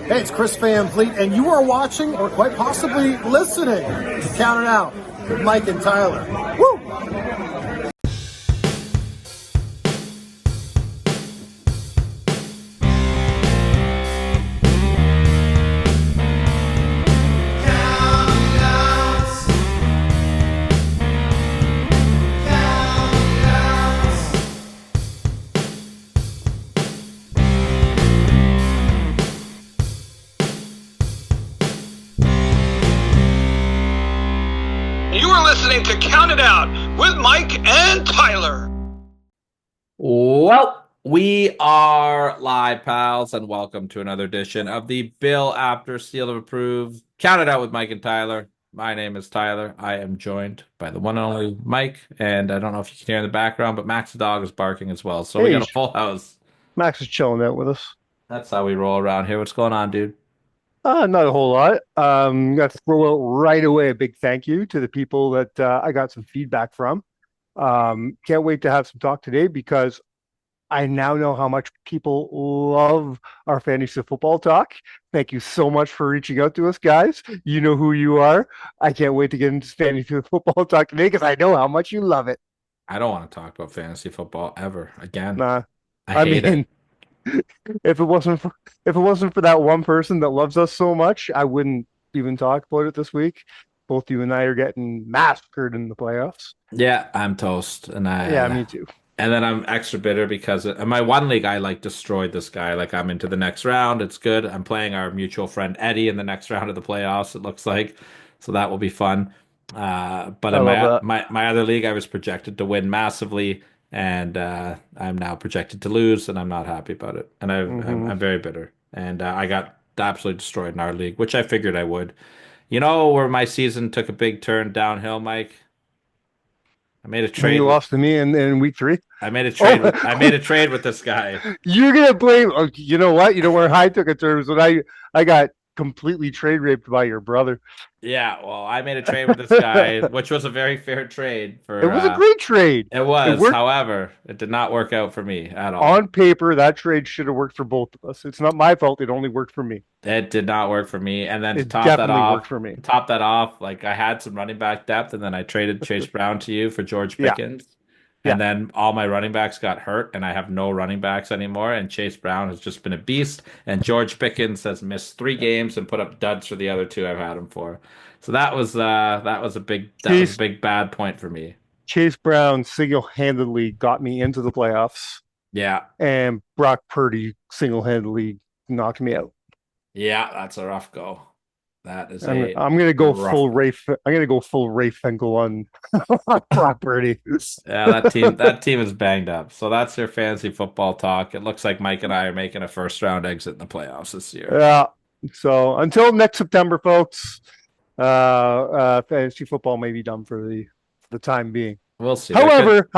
Hey, it's Chris Van Fleet, and you are watching or quite possibly listening to Count It Out with Mike and Tyler. Woo! You are listening to Count It Out with Mike and Tyler. Well, we are live, pals, and welcome to another edition of the Bill After Seal of Approve. Count It Out with Mike and Tyler. My name is Tyler. I am joined by the one and only Mike, and I don't know if you can hear in the background, but Max's dog is barking as well. So we got a full house. Max is chilling out with us. That's how we roll around here. What's going on, dude? Not a whole lot. Got to throw out right away a big thank you to the people that I got some feedback from. Can't wait to have some talk today because I now know how much people love our fantasy football talk. Thank you so much for reaching out to us, guys. You know who you are. I can't wait to get into fantasy football talk today because I know how much you love it. I don't want to talk about fantasy football ever again. Nah, I hate it. If it wasn't for that one person that loves us so much, I wouldn't even talk about it this week. Both you and I are getting massacred in the playoffs. Yeah, I'm toast, and Yeah, me too. And then I'm extra bitter because in my one league, I destroyed this guy. Like I'm into the next round. It's good. I'm playing our mutual friend Eddie in the next round of the playoffs, it looks like. So that will be fun. But in my other league, I was projected to win massively, and I'm now projected to lose, and I'm not happy about it. And I'm very bitter. And I got absolutely destroyed in our league, which I figured I would. You know where my season took a big turn downhill, Mike? I made a trade. You lost to me in week 3. I made a trade. I made a trade with this guy. You're gonna blame? Oh, you know what? You know where I took a turn was when I got completely trade raped by your brother. Yeah, well, I made a trade with this guy, which was a very fair trade. It was a great trade. It was, however, it did not work out for me at all. On paper, that trade should have worked for both of us. It's not my fault. It only worked for me. It did not work for me. And then to top that off, like I had some running back depth, and then I traded Chase Brown to you for George Pickens. And then all my running backs got hurt, and I have no running backs anymore. And Chase Brown has just been a beast. And George Pickens has missed 3 games and put up duds for the other 2 I've had him for. So that was a big bad point for me. Chase Brown single-handedly got me into the playoffs. Yeah. And Brock Purdy single-handedly knocked me out. Yeah, that's a rough go. That is I'm gonna go full Rafe. I'm gonna go full Rafe Finkel on Brock Purdy. Yeah, that team is banged up. So that's your fantasy football talk. It looks like Mike and I are making a first round exit in the playoffs this year. Yeah. So until next September, folks, fantasy football may be done for the time being. We'll see. However,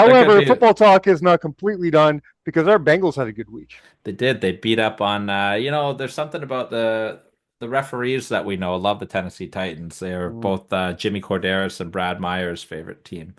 football talk is not completely done because our Bengals had a good week. They did. They beat up on. There's something about the referees that we know love the Tennessee Titans. They are both Jimmy Corderas and Brad Meyer's favorite team.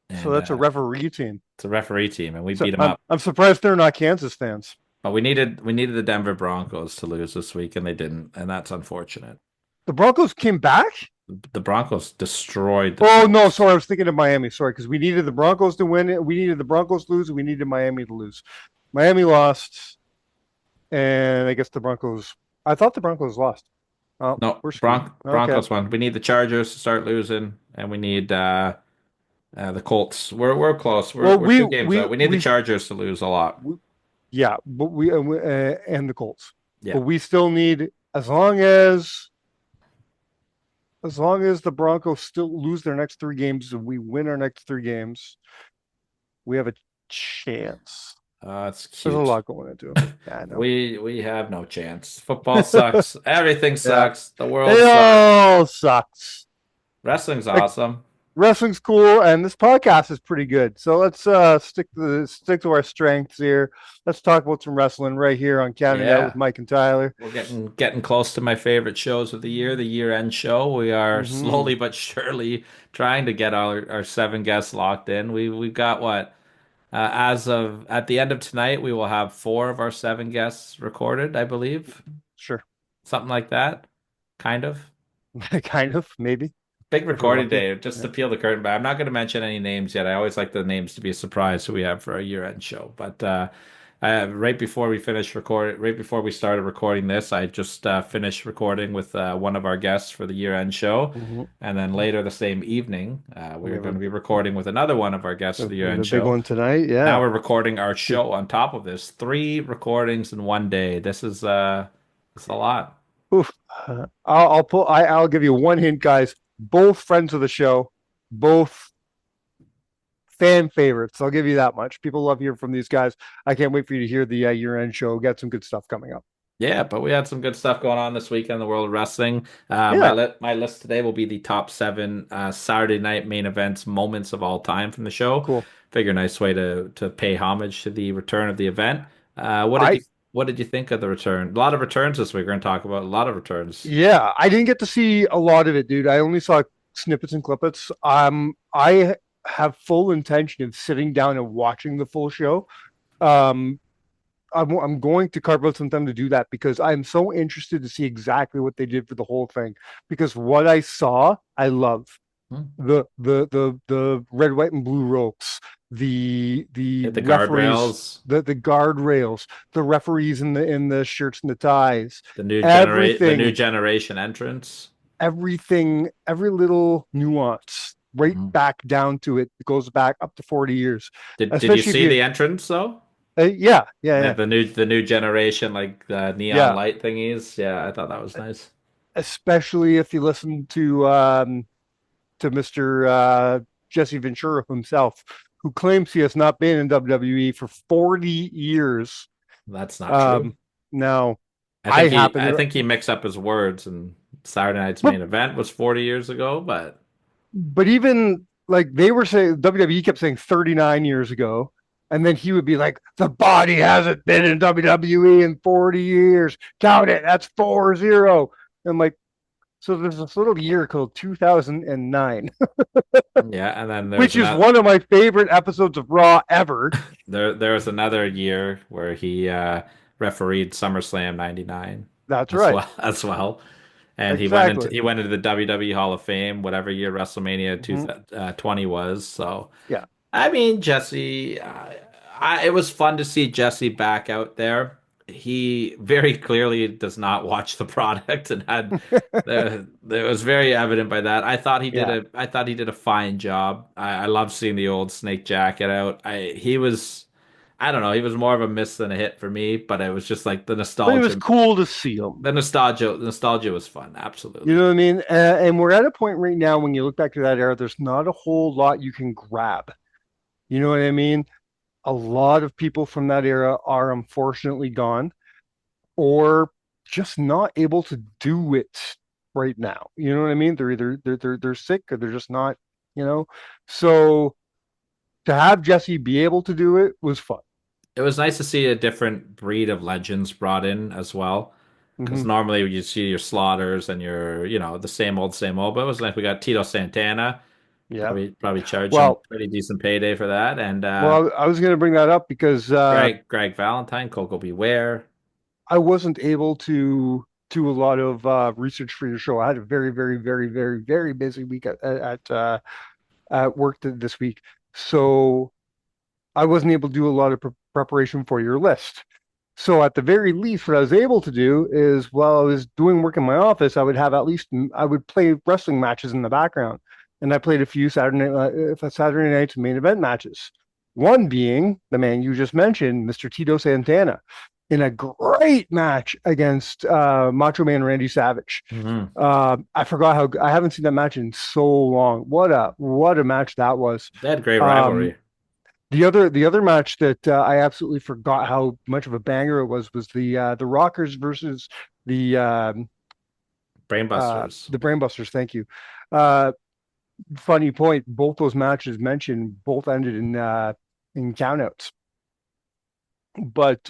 And, so that's a referee team. It's a referee team, and we beat them up. I'm surprised they're not Kansas fans. But we needed the Denver Broncos to lose this week, and they didn't, and that's unfortunate. The Broncos came back? The Broncos destroyed. No, sorry, I was thinking of Miami. Sorry, because we needed the Broncos to win. We needed the Broncos to lose. And we needed Miami to lose. Miami lost, and I guess the Broncos. I thought the Broncos lost. Oh, no, Broncos won. We need the Chargers to start losing, and we need the Colts. We're close. We're 2 games out. We need the Chargers to lose a lot. But we and the Colts. Yeah, but we still need as long as the Broncos still lose their next 3 games and we win our next 3 games, we have a chance. It's cute. There's a lot going into it. Yeah, I know. We have no chance. Football sucks. Everything sucks. The world all sucks. Wrestling's awesome. Wrestling's cool, and this podcast is pretty good. So let's stick to our strengths here. Let's talk about some wrestling right here on Count It Out with Mike and Tyler. We're getting close to my favorite shows of the year-end show. We are slowly but surely trying to get our 7 guests locked in. We've got what? As of at the end of tonight, we will have 4 of our 7 guests recorded, I believe. Sure. something like that, kind of. Kind of, maybe, Big if we're recording lucky. day, just Yeah. to peel the curtain back. I'm not going to mention any names yet. I always like the names to be a surprise who we have for our year-end show. But right before we right before we started recording this, I just finished recording with one of our guests for the year-end show. Mhm. And then later the same evening, we We are have going to be recording with another one of our guests for the the year-end big show. one tonight. Now Yeah. we're recording our show on top of this. 3 recordings in one day. It's a lot. Oof. I'll give you one hint, guys. Both friends of the show, both fan favorites. I'll give you that much. People love hearing from these guys. I can't wait for you to hear the year-end show. Got some good stuff coming up. Yeah, but we had some good stuff going on this week in the world of wrestling. Yeah, My list today will be the top 7 Saturday night main events moments of all time from the show. cool. Figure nice way to pay homage to the return of the event. I what did you think of the return? A lot of returns this week. We're going to talk about a lot of returns. Yeah, I didn't get to see a lot of it, dude. I only saw snippets and clippets. I have full intention of sitting down and watching the full show. Um, I'm going to carve out some time to do that because I'm so interested to see exactly what they did for the whole thing. Because what I saw, I love Hmm. the red, white, and blue ropes, the Hit the referees, guardrails, the guardrails, the referees in the shirts and the ties, everything, the new generation entrance. every little nuance, right Hmm. back down to it. It goes back up to 40 years, Did you especially if see you, the entrance though? yeah, yeah, Yeah, yeah, the new generation like neon yeah. light thingies. Yeah, I thought that was nice. Especially if you listen to Mr. Jesse Ventura himself, who claims he has not been in WWE for 40 years. That's not true. Um, now, I I think he happen I to, think he mixed up his words and Saturday night's but main event was 40 years ago, but even like they were saying, WWE kept saying 39 years ago. And then he would be like, the body hasn't been in WWE in 40 years. Count it. That's 40. I'm like, so there's this little year called 2009, yeah, and then which is one of my favorite episodes of Raw ever. there was another year where he refereed SummerSlam 99 That's right. as well. And Exactly. he went into the WWE Hall of Fame, whatever year WrestleMania Mhm. 2020 was. So Yeah. I mean, Jesse, it was fun to see Jesse back out there. He very clearly does not watch the product and had there was very evident by that. Yeah. I thought he did a fine job. I love seeing the old snake jacket out. He was I don't know, he was more of a miss than a hit for me, but it was just like But it was cool to see him. the nostalgia was fun, You absolutely. know what I mean? And we're at a point right now when you look back to that era, there's not a whole lot you can grab. You know what I mean? A lot of people from that era are unfortunately gone or just not able to do it right now. You know what I mean? They're either they're sick or they're just not, you know. So to have Jesse be able to do it was fun. It was nice to see a different breed of legends brought in as well. Because Hmm. normally you see your Slaughters and your, the same old. But it was like we got Tito Santana, Yeah. probably charging Well, pretty decent payday for that, and I was going to bring that up because Greg Valentine, Coco Beware. I wasn't able to do a lot of research for your show. I had a very, very, very, very, very busy week at work this week, so I wasn't able to do a lot of preparation for your list. So at the very least, what I was able to do is while I was doing work in my office, I would play wrestling matches in the background, and I played a few Saturday night's main event matches. One being the man you just mentioned, Mr. Tito Santana, in a great match against Macho Man Randy Savage. Hmm. I forgot how I haven't seen that match in so long. What a match that was. They had great Um, rivalry. the other match that I absolutely forgot how much of a banger it was the Rockers versus the um, Brainbusters. the Brainbusters. Thank you. Uh, Funny point. Both those matches mentioned both ended in countouts. But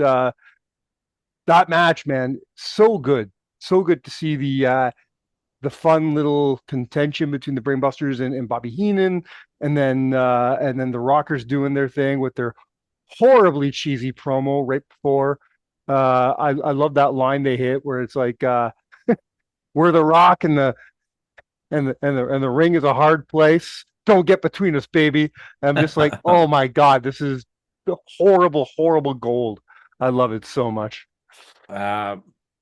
that match, man, so good to see the fun little contention between the Brainbusters and Bobby Heenan, and then the Rockers doing their thing with their horribly cheesy promo right before. I love that line they hit where it's like, we're the rock and the ring is a hard place. Don't get between us, baby. And I'm just like, oh my God, this is the horrible, horrible gold. I love it so much. Uh,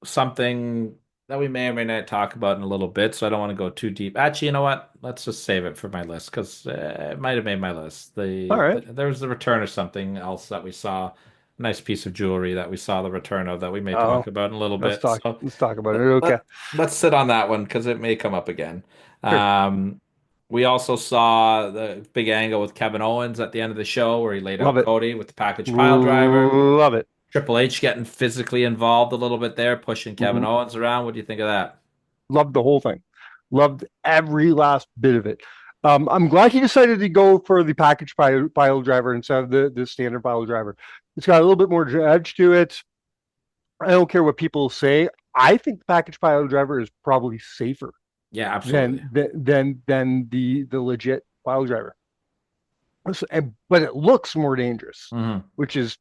Something that we may or may not talk about in a little bit, so I don't want to go too deep. Actually, you know what? Let's just save it for my list because it might have made my list. All right. There was the return of something else that we saw, a nice piece of jewelry that we saw the return of that we may Oh, talk about in a little bit. So let's talk about it. let, Okay. let, let's sit on that one because it may come up again. Sure. Um, we also saw the big angle with Kevin Owens at the end of the show where he laid Love out it. Cody with the package pile driver. Love it. Triple H getting physically involved a little bit there, pushing Mhm. Kevin Owens around. What do you think of that? Loved the whole thing. Loved every last bit of it. I'm glad he decided to go for the package pile driver instead of the standard pile driver. It's got a little bit more edge to it. I don't care what people say. I think the package pile driver is probably safer Yeah, absolutely. than the legit pile driver. But it looks more dangerous, Hmm. which is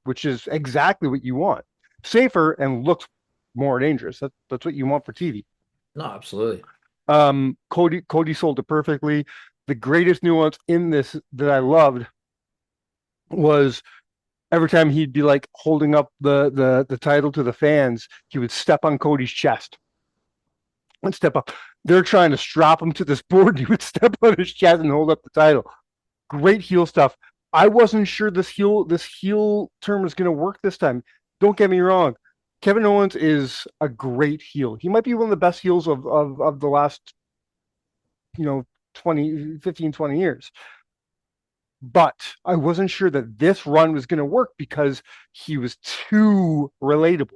exactly what you want. Safer and looks more dangerous. That's what you want for TV. No, absolutely. Cody sold it perfectly. The greatest nuance in this that I loved was every time he'd be like holding up the title to the fans, he would step on Cody's chest and step up. They're trying to strap him to this board. He would step on his chest and hold up the title. Great heel stuff. I wasn't sure this heel term was going to work this time. Don't get me wrong. Kevin Owens is a great heel. He might be one of the best heels of the last, 20, 15, 20 years. But I wasn't sure that this run was going to work because he was too relatable.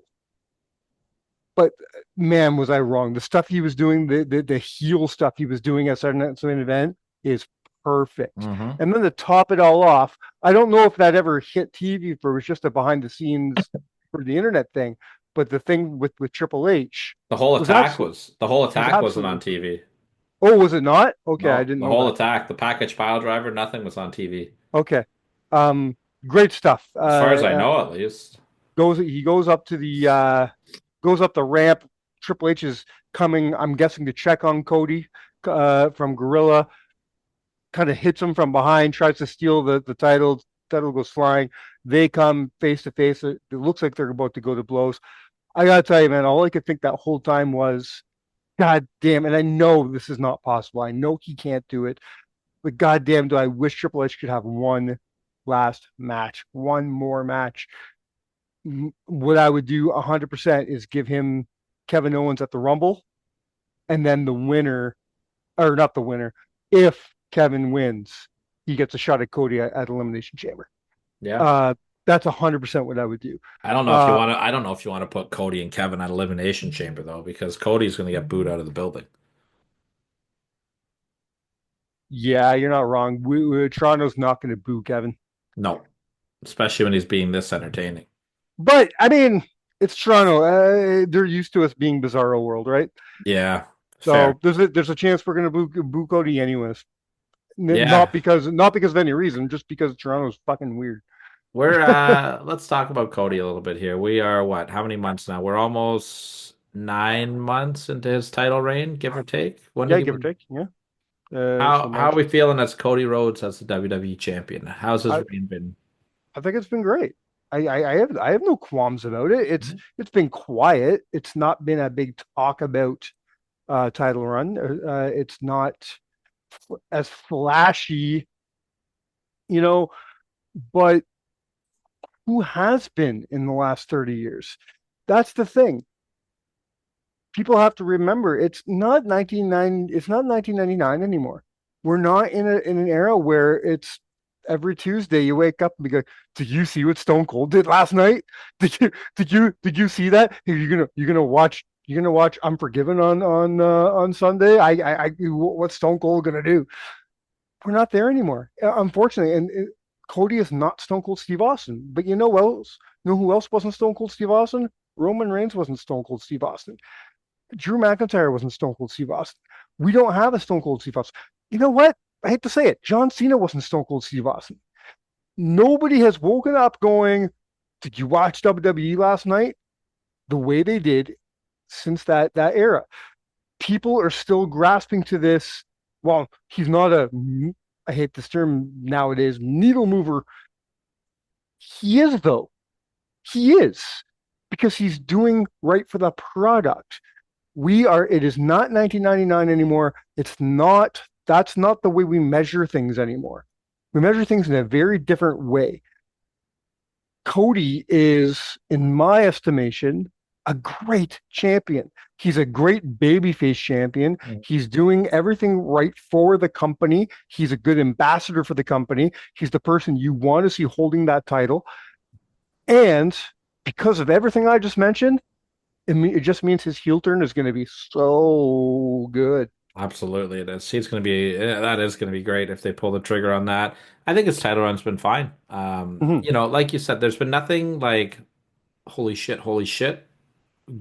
But man, was I wrong. The stuff he was doing, the heel stuff he was doing at certain event is perfect. Hmm. And then to top it all off, I don't know if that ever hit TV if it was just a behind the scenes for the internet thing, but the thing with Triple H was The whole was attack wasn't on absolutely. TV. Oh, was it not? Okay, I No, didn't the know whole that. attack, the package pile driver, nothing was on TV. Okay, um, great stuff. As far as I know, at least. He goes up to the goes up the ramp. Triple H is coming, I'm guessing, to check on Cody from Gorilla. Kind of hits him from behind, tries to steal the title. Title goes flying. They come face to face. It looks like they're about to go to blows. I gotta tell you, man, all I could think that whole time was, God damn, and I know this is not possible. I know he can't do it, but God damn, do I wish Triple H could have one last match, one more match. What I would do 100% is give him Kevin Owens at the Rumble, and then the winner, or not the winner, if Kevin wins, he gets a shot at Cody at Elimination Chamber. Yeah. Uh, that's 100% what I would do. I don't know if you Uh, want to. I don't know if you want to put Cody and Kevin at Elimination Chamber though, because Cody's going to get booed out of the building. yeah, you're not wrong. Toronto's not going to boo Kevin, No, especially when he's being this entertaining. but I mean, it's Toronto. They're used to us being Bizarro World, right? Yeah, fair. So there's a chance we're going to boo Cody anyways. Yeah, Not because of any reason, just because Toronto's fucking weird. we're let's talk about Cody a little bit here. We are what? How many months now? We're almost 9 months into his title reign, give or take. When Yeah, did he give or win? take. Yeah. So How are March. we feeling as Cody Rhodes as the WWE champion? How's his I, reign been? I think it's been great. I have no qualms about it. Mhm. It's been quiet. It's not been a big talk about title run. It's not as flashy, you know, but who has been in the last 30 years? That's the thing. People have to remember it's not 1999 anymore. We're not in an era where it's every Tuesday you wake up and be like, did you see what Stone Cold did last night? Did you see that? Hey, you're gonna watch Unforgiven on Sunday. What's Stone Cold gonna do? We're not there anymore, unfortunately. And Cody is not Stone Cold Steve Austin. But know who else wasn't Stone Cold Steve Austin? Roman Reigns wasn't Stone Cold Steve Austin. Drew McIntyre wasn't Stone Cold Steve Austin. We don't have a Stone Cold Steve Austin. You know what? I hate to say it. John Cena wasn't Stone Cold Steve Austin. Nobody has woken up going, did you watch WWE last night? the way they did since that era. People are still grasping to this. Well, he's not a, I hate this term nowadays, needle mover. He is, though. He is, because he's doing right for the product. It is not 1999 anymore. That's not the way we measure things anymore. We measure things in a very different way. Cody is, in my estimation, a great champion. He's a great babyface champion. Mm. He's doing everything right for the company. He's a good ambassador for the company. He's the person you want to see holding that title. And because of everything I just mentioned, it just means his heel turn is going to be so good. Absolutely, it is. He's going to be that is going to be great if they pull the trigger on that. I think his title run's been fine. Mhm. Like you said, there's been nothing like holy shit,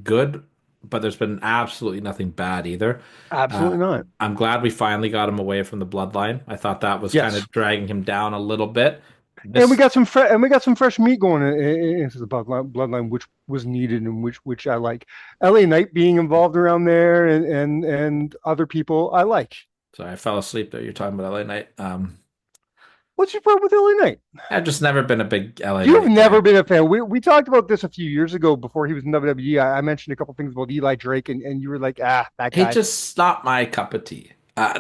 good, but there's been absolutely nothing bad either. Uh, Absolutely not. I'm glad we finally got him away from the bloodline. I thought that was kind Yes. of dragging him down a little bit. And we This got some fresh meat going into the bloodline, which was needed and which I like. LA Knight being involved around there, and other people I like. Sorry, I fell asleep there. You're talking about LA Knight. What's your problem with LA Knight? I've just never been a big LA You've Knight never fan. been a fan. We talked about this a few years ago before he was in WWE. I mentioned a couple things about Eli Drake, and you were like, that He guy. just not my cup of tea.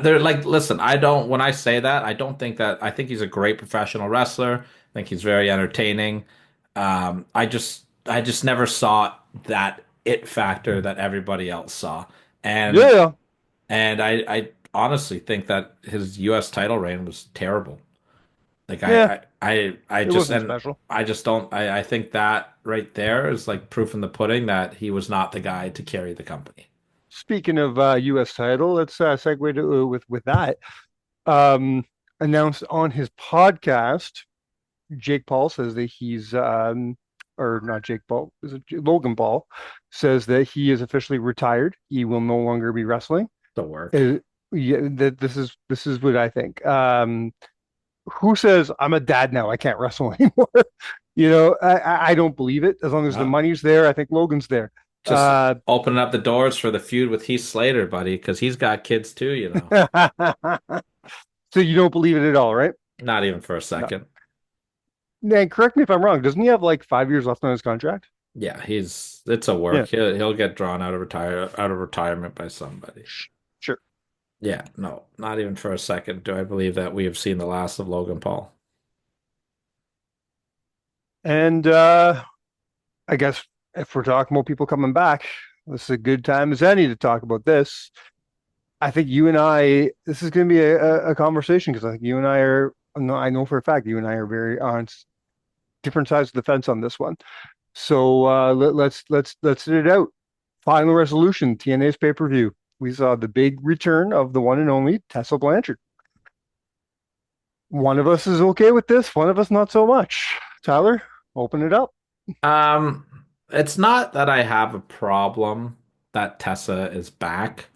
They're like, listen, I don't, when I say that, I don't think that, I think he's a great professional wrestler. I think he's very entertaining. I just never saw that it factor that everybody else saw. And, Yeah, I honestly think that his US title reign was terrible. Like yeah, I it just, wasn't and special. I just don't, I think that right there is like proof in the pudding that he was not the guy to carry the company. Speaking of U.S. title, let's segue to with that. Um, Announced on his podcast, Jake Paul says that or not Jake Paul, is it Logan Paul says that he is officially retired. He will no longer be wrestling. The work. Uh, yeah, that this is what I think. Who says I'm a dad now? I can't wrestle anymore. I don't believe it. As long as the No. money's there, I think Logan's there. Just Uh, opening up the doors for the feud with Heath Slater, buddy, because he's got kids too, so you don't believe it at all, right? Not even for a No. second. Man, correct me if I'm wrong. Doesn't he have like 5 years left on his contract? Yeah, it's a Yeah, work. He'll get drawn out of retirement by somebody. sure. Yeah, no, not even for a second do I believe that we have seen the last of Logan Paul. And I guess if we're talking about people coming back, this is a good time as any to talk about this. I think this is going to be a conversation because I think you and I are, no, I know for a fact you and I are very on different sides of the fence on this one. So let's hit it out. Final resolution, TNA's pay-per-view. We saw the big return of the one and only Tessa Blanchard. One of us is okay with this, one of us not so much. Tyler, open it up. Um, it's not that I have a problem that Tessa is back.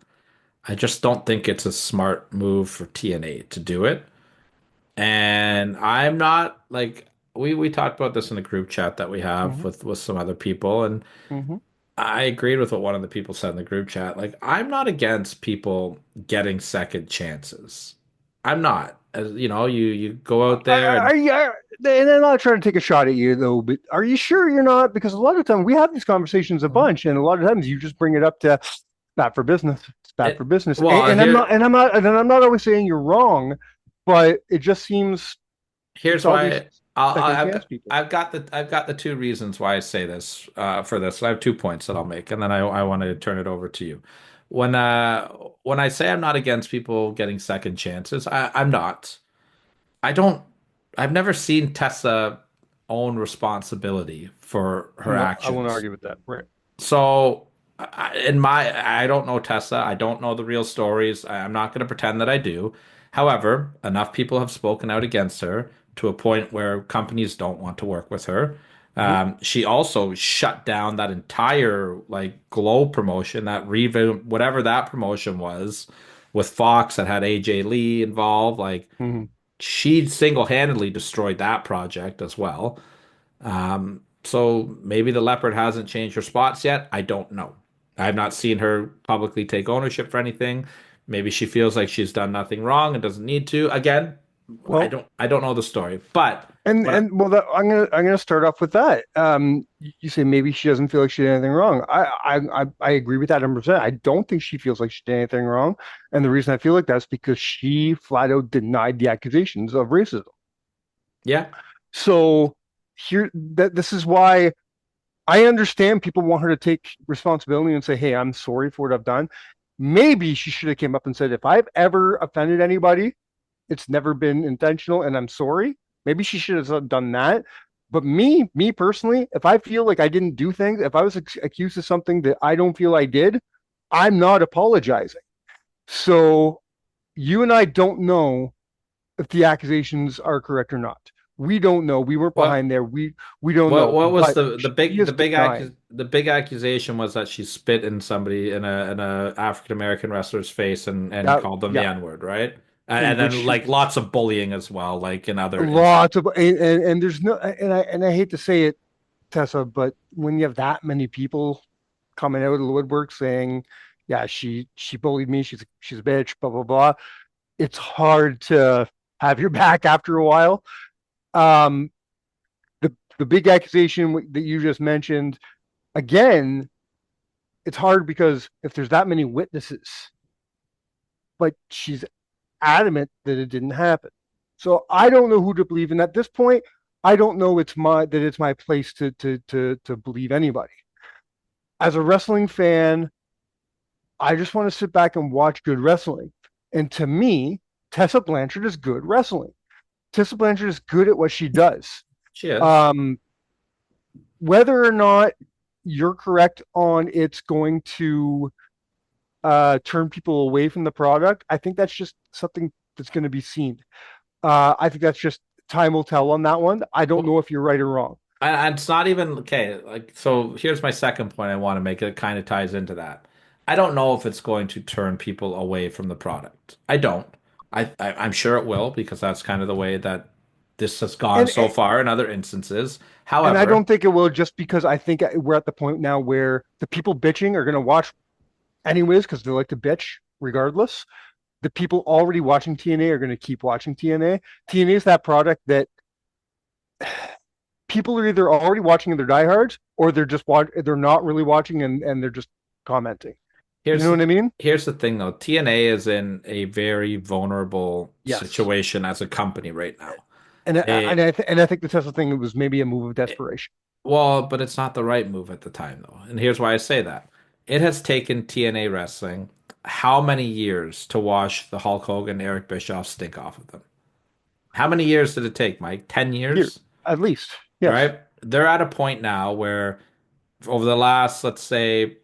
I just don't think it's a smart move for TNA to do it. And I'm not like we talked about this in a group chat that we have Hmm. with some other people, and Hmm. I agreed with what one of the people said in the group chat. Like, I'm not against people getting second chances. I'm not. As you know, you go out there and And I'm not trying to take a shot at you though, but are you sure you're not? Because a lot of time we have these conversations a bunch, and a lot of times you just bring it up to bad for business. It's bad for it, business. well, And I'm not always saying you're wrong, but it just seems here's it's all these why second I've chance got people. I've got the two reasons why I say this for this. I have 2 points that I'll make, and then I want to turn it over to you. When I say I'm not against people getting second chances, I'm not. I don't. I've never seen Tessa own responsibility for her No, I won't actions. argue with that. Right. So, I don't know Tessa. I don't know the real stories. I'm not going to pretend that I do. However, enough people have spoken out against her to a point where companies don't want to work with her. Hmm. She also shut down that entire like Glow promotion, that revamp, whatever that promotion was, with Fox that had AJ Lee involved. Like Hmm. she single-handedly destroyed that project as well. So maybe the Leopard hasn't changed her spots yet. I don't know. I've not seen her publicly take ownership for anything. Maybe she feels like she's done nothing wrong and doesn't need to. Again, Well, I don't know the story. But what and well, I'm gonna start off with that. You say maybe she doesn't feel like she did anything wrong. I agree with that 100%. I don't think she feels like she did anything wrong, and the reason I feel like that's because she flat out denied the accusations of racism. yeah, So here, that this is why I understand people want her to take responsibility and say, "Hey, I'm sorry for what I've done." Maybe she should have came up and said, "If I've ever offended anybody, it's never been intentional, and I'm sorry." Maybe she should have done that. But me personally, if I feel like I didn't do things, if I was accused of something that I don't feel I did, I'm not apologizing. So you and I don't know if the accusations are correct or not. We don't know. We weren't what behind there. We don't know. what was But she is denying. the big accusation was that she spit in somebody in a African American wrestler's face and That, called them the yeah, N-word, right? in And then which like lots of bullying as well, like in other instances. lots of and there's no and I hate to say it, Tessa, but when you have that many people coming out of the woodwork saying, "Yeah, she bullied me. She's a bitch," blah blah blah. It's hard to have your back after a while. Um, the big accusation that you just mentioned, again, it's hard because if there's that many witnesses, but she's adamant that it didn't happen. So I don't know who to believe. And at this point, I don't know it's my place to believe anybody. As a wrestling fan, I just want to sit back and watch good wrestling. And to me, Tessa Blanchard is good wrestling. Tessa Blanchard is good at what she does. She is. Um, whether or not you're correct on it's going to turn people away from the product, I think that's just something that's going to be seen. I think that's just time will tell on that one. I don't know if you're right or wrong. And it's not even okay. Like, so here's my second point I want to make. It kind of ties into that. I don't know if it's going to turn people away from the product. I don't. I'm sure it will because that's kind of the way that this has gone And so far in other instances. and I However, don't think it will just because I think we're at the point now where the people bitching are going to watch anyways because they like to bitch regardless. The people already watching TNA are going to keep watching TNA. TNA is that product that people are either already watching and they're diehards, or they're not really watching and they're just commenting. You here's know the what I mean? here's the thing though. TNA is in a very vulnerable Yes. situation as a company right now. And They I think the Tesla thing was maybe a move of desperation. Well, but it's not the right move at the time, though. And here's why I say that. It has taken TNA Wrestling how many years to wash the Hulk Hogan, Eric Bischoff stink off of them? How many years did it take, Mike? 10 Here, years? at least. Yes. Right? They're at a point now where over the last, let's say,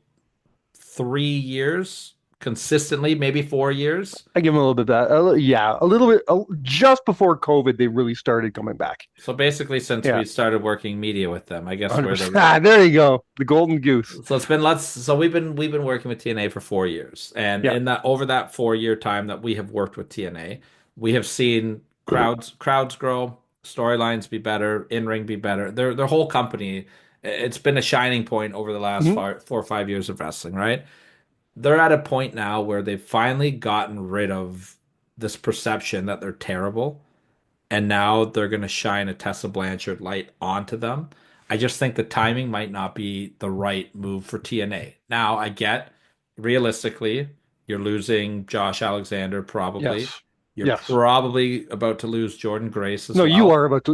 3 years, consistently, maybe 4 years. I give them a little bit of that. Yeah, a little bit. Just before COVID, they really started coming back. So basically, since Yeah, we started working media with them, I guess we're 100%. the There you go. The golden goose. So it's been let's so we've been working with TNA for 4 years. And Yeah. in that over that 4 year time that we have worked with TNA, we have seen crowds grow, storylines be better, in-ring be better. Their whole company, it's been a shining point over the last Mhm. 4 or 5 years of wrestling, right? They're at a point now where they've finally gotten rid of this perception that they're terrible and now they're going to shine a Tessa Blanchard light onto them. I just think the timing might not be the right move for TNA. Now, I get realistically, you're losing Josh Alexander probably. Yes. You're Yes. probably about to lose Jordan Grace as No, well.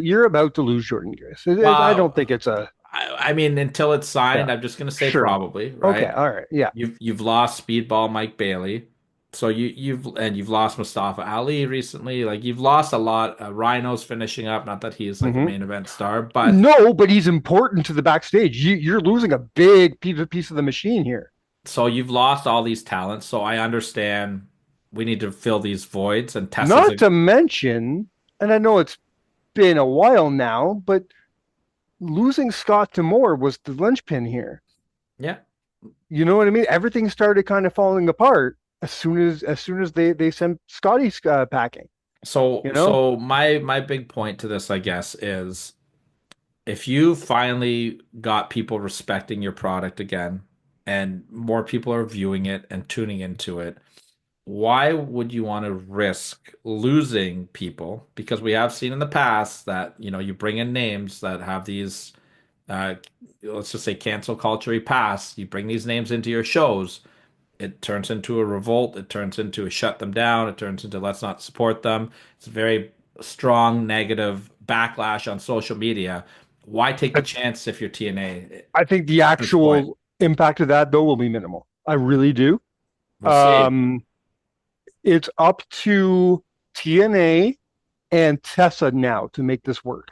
you're about to lose Jordan Grace. I don't think Well, it's a, I mean, until it's yeah, signed, I'm just going to say sure. probably, Okay. right? All right. Yeah. You've lost Speedball Mike Bailey. So you've lost Mustafa Ali recently. Like you've lost a lot. Rhino's finishing up. Not that he's like a Hmm. main event star, but No, but he's important to the backstage. You're losing a big piece of the machine here. so you've lost all these talents. So I understand we need to fill these voids. And Tessa's Not a to mention, and I know it's been a while now, but losing Scott Demore was the linchpin here. yeah. You know what I mean? Everything started kind of falling apart as soon as they sent Scotty packing. So You know? so my big point to this, I guess, is if you finally got people respecting your product again and more people are viewing it and tuning into it, why would you want to risk losing people? Because we have seen in the past that, you bring in names that have these, uh, let's just say cancel culture pass. You bring these names into your shows, it turns into a revolt. It turns into a shut them down. It turns into let's not support them. It's a very strong negative backlash on social media. Why take the I, chance if you're TNA at I think the this point? actual impact of that though will be minimal. I really do. We'll see. Um, it's up to TNA and Tessa now to make this work.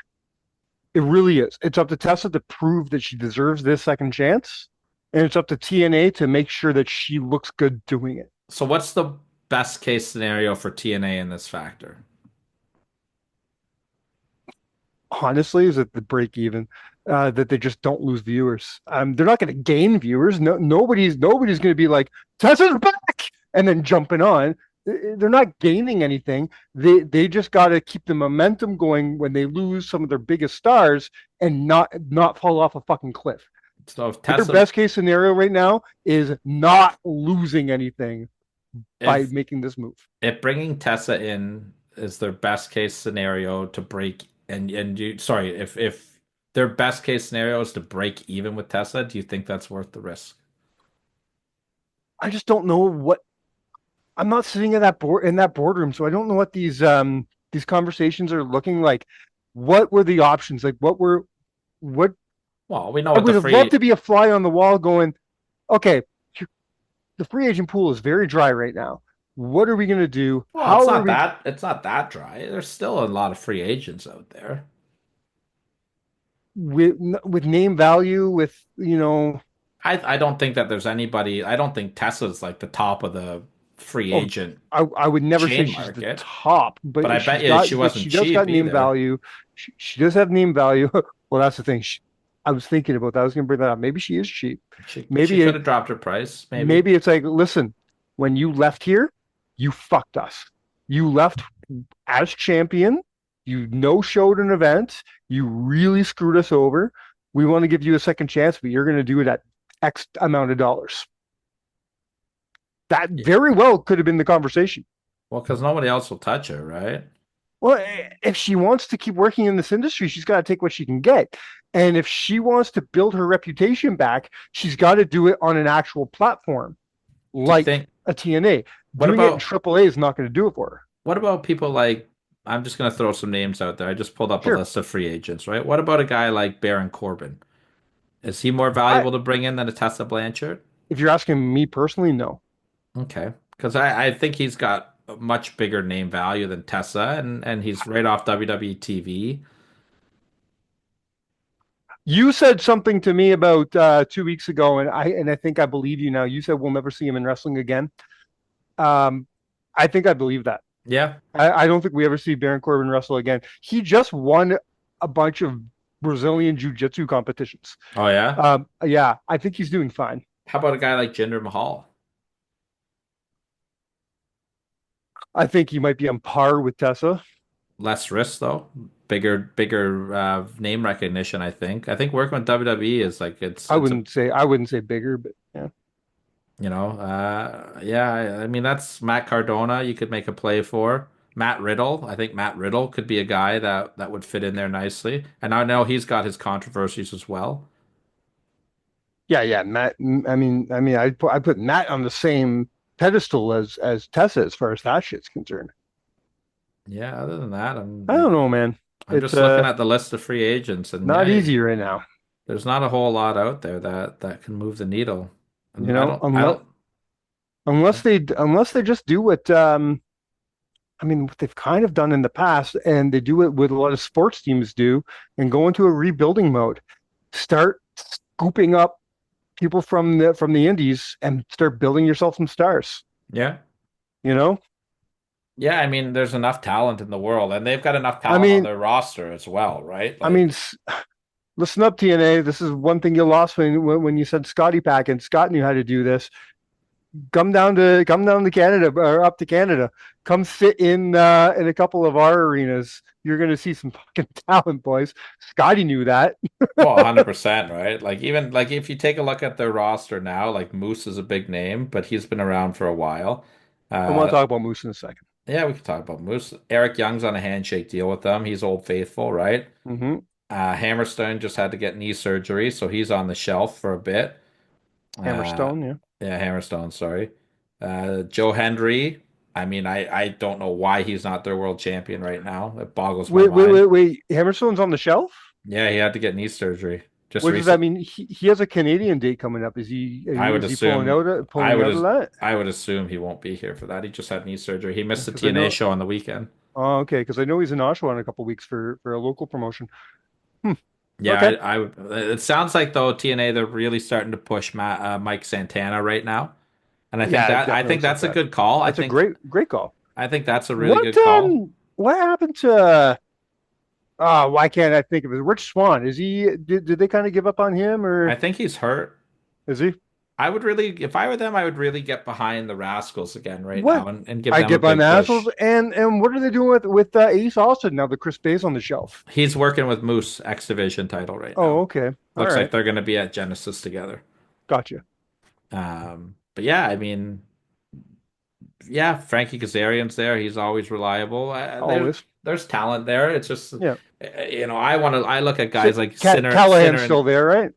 It really is. It's up to Tessa to prove that she deserves this second chance, and it's up to TNA to make sure that she looks good doing it. So what's the best case scenario for TNA in this factor? Honestly, is at the break even, that they just don't lose viewers. They're not going to gain viewers. No, nobody's going to be like Tessa's back and then jumping on. They're not gaining anything. They just got to keep the momentum going when they lose some of their biggest stars and not fall off a fucking cliff. So if Their Tessa, best case scenario right now is not losing anything by if making this move. if bringing Tessa in is their best case scenario to break and you sorry, if their best case scenario is to break even with Tessa, do you think that's worth the risk? I just don't know what I'm not sitting in that boardroom, so I don't know what these conversations are looking like. What were the options? Like what Well, we know I what the would have loved free. to be a fly on the wall going, okay, the free agent pool is very dry right now. What are we gonna do? Well, How are we it's not that dry. There's still a lot of free agents out there. with name value, with I don't think that there's anybody. I don't think Tesla's like the top of the free oh, agent I would never say chain she's the market, top, but I bet you she but wasn't she does got cheap name either. value. She does have name value. Well, that's the thing. I was thinking about that. I was going to bring that up. Maybe she is cheap. She Maybe could it, have dropped her price, maybe. maybe it's like, listen, when you left here, you fucked us. You left as champion. You no showed an event. You really screwed us over. We want to give you a second chance, but you're going to do it at X amount of dollars. That Yeah. very well could have been the conversation. Well, because nobody else will touch her, right? Well, if she wants to keep working in this industry, she's got to take what she can get. And if she wants to build her reputation back, she's got to do it on an actual platform Do you like think? a TNA. What Doing it in about AAA is not going to do it for her. what about people like? I'm just gonna throw some names out there. I just pulled up a Sure. list of free agents, right? What about a guy like Baron Corbin? Is he more I, valuable to bring in than a Tessa Blanchard? if you're asking me personally, no. Okay, because I think he's got a much bigger name value than Tessa, and he's right off WWE TV. You said something to me about 2 weeks ago, and I think I believe you now. You said we'll never see him in wrestling again. Um, I think I believe that. Yeah. I don't think we ever see Baron Corbin wrestle again. He just won a bunch of Brazilian jiu-jitsu competitions. Oh yeah. Yeah, I think he's doing fine. How about a guy like Jinder Mahal? I think he might be on par with Tessa. Less risk though, bigger name recognition. I think working with WWE is like it's a I wouldn't say bigger, but yeah. yeah. I mean that's Matt Cardona. You could make a play for Matt Riddle. I think Matt Riddle could be a guy that would fit in there nicely. And I know he's got his controversies as well. Yeah, yeah, Matt. I put Matt on the same pedestal as Tessa as far as that shit's concerned. Yeah. Other than that, I don't know, man. I'm It's just looking at the list of free agents, and not yeah, easy right now. there's not a whole lot out there that can move the needle. You And know, I don't. unless they just do what what they've kind of done in the past, and they do it with a lot of sports teams do, and go into a rebuilding mode. Start scooping up people from the indies and start building yourself some stars. Yeah. You know, Yeah, I mean, there's enough talent in the world, and they've got enough I talent on mean, their roster as well, right? I mean, Like, listen up, TNA. This is one thing you lost when you said Scotty Pack, and Scott knew how to do this. Come down to Canada or up to Canada. Come sit in a couple of our arenas you're going to see some fucking talent, boys. Scotty knew that. Well, 100%, right? Like even like if you take a look at their roster now, like Moose is a big name, but he's been around for a while. I want Uh, to talk about Moose in a second. yeah, we can talk about Moose. Eric Young's on a handshake deal with them. He's Old Faithful, right? Hmm. Hammerstone just had to get knee surgery, so he's on the shelf for a bit. Uh, Hammerstone, yeah. yeah, Hammerstone, sorry. Joe Hendry. I mean, I don't know why he's not their world champion right now. It boggles my mind. Wait. Hammerstone's on the shelf? Yeah, he had to get knee surgery just What does that recent. mean? He has a Canadian date coming up. I would Is he pulling assume. out I would. of that? I would assume he won't be here for that. He just had knee surgery. He missed the Because I TNA know. show on the weekend. Oh, okay. Because I know he's in Oshawa in a couple weeks for a local promotion. Hmm. Yeah, Okay. it sounds like though TNA they're really starting to push Mike Santana right now, and Yeah, it I definitely think looks like that's a that. good call. That's a great call. I think that's a really What good call. what happened to why can't I think of it? Rich Swan. Is he did they kind of give up on him I or think he's hurt. is he? I would really, if I were them, I would really get behind the Rascals again right What? now and give I them a get on big assholes push. and what are they doing with Ace Austin now that Chris Bay's on the shelf? He's working with Moose X Division title right Oh, now. okay. All Looks like right. they're going to be at Genesis together. Gotcha. But yeah, I mean, yeah, Frankie Kazarian's there. He's always reliable. Always. There's talent there. It's just, Yeah. I look at guys like Callahan's Sinner and still there, right? Sinner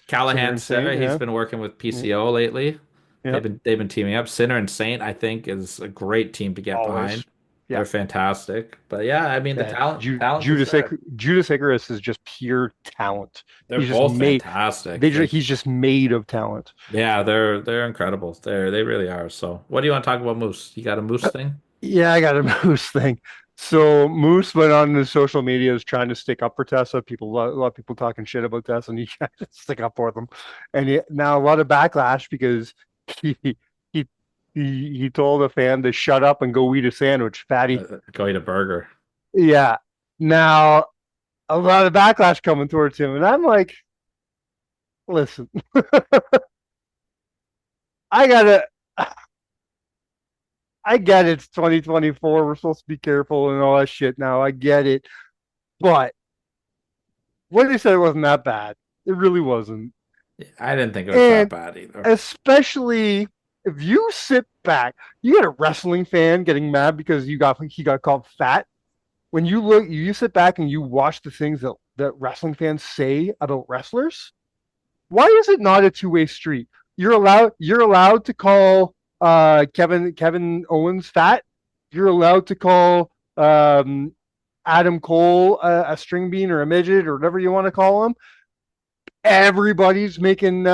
Callahan and Saint, Sinner. He's yeah. been working with Yeah. PCO lately. Yeah. They've been teaming up. Sinner and Saint, I think, is a great team to get Always. behind. Yeah. They're fantastic. But yeah, I mean the Yeah. talent is there. Judas Icarus is just pure talent. They're He's just both made fantastic. he's just made of talent. Yeah, they're incredible. They really are. So, what do you want to talk about Moose? You got a Moose thing? Yeah, I got a Moose thing. So Moose went on the social medias trying to stick up for Tessa. A lot of people talking shit about Tessa, and he tried to stick up for them. And now a lot of backlash because he he he told a fan to shut up and go eat a sandwich, fatty. Go eat a burger. Yeah. Now a lot of backlash coming towards him, and I'm like, listen, I gotta. I get it. It's 2024. We're supposed to be careful and all that shit now. I get it. But what they said wasn't that bad. It really wasn't. I didn't think it was that And bad either. especially if you sit back, you get a wrestling fan getting mad because he got called fat. When you sit back and you watch the things that wrestling fans say about wrestlers, why is it not a two-way street? You're allowed to call Kevin Owens fat. You're allowed to call Adam Cole a string bean or a midget or whatever you want to call him. Everybody's making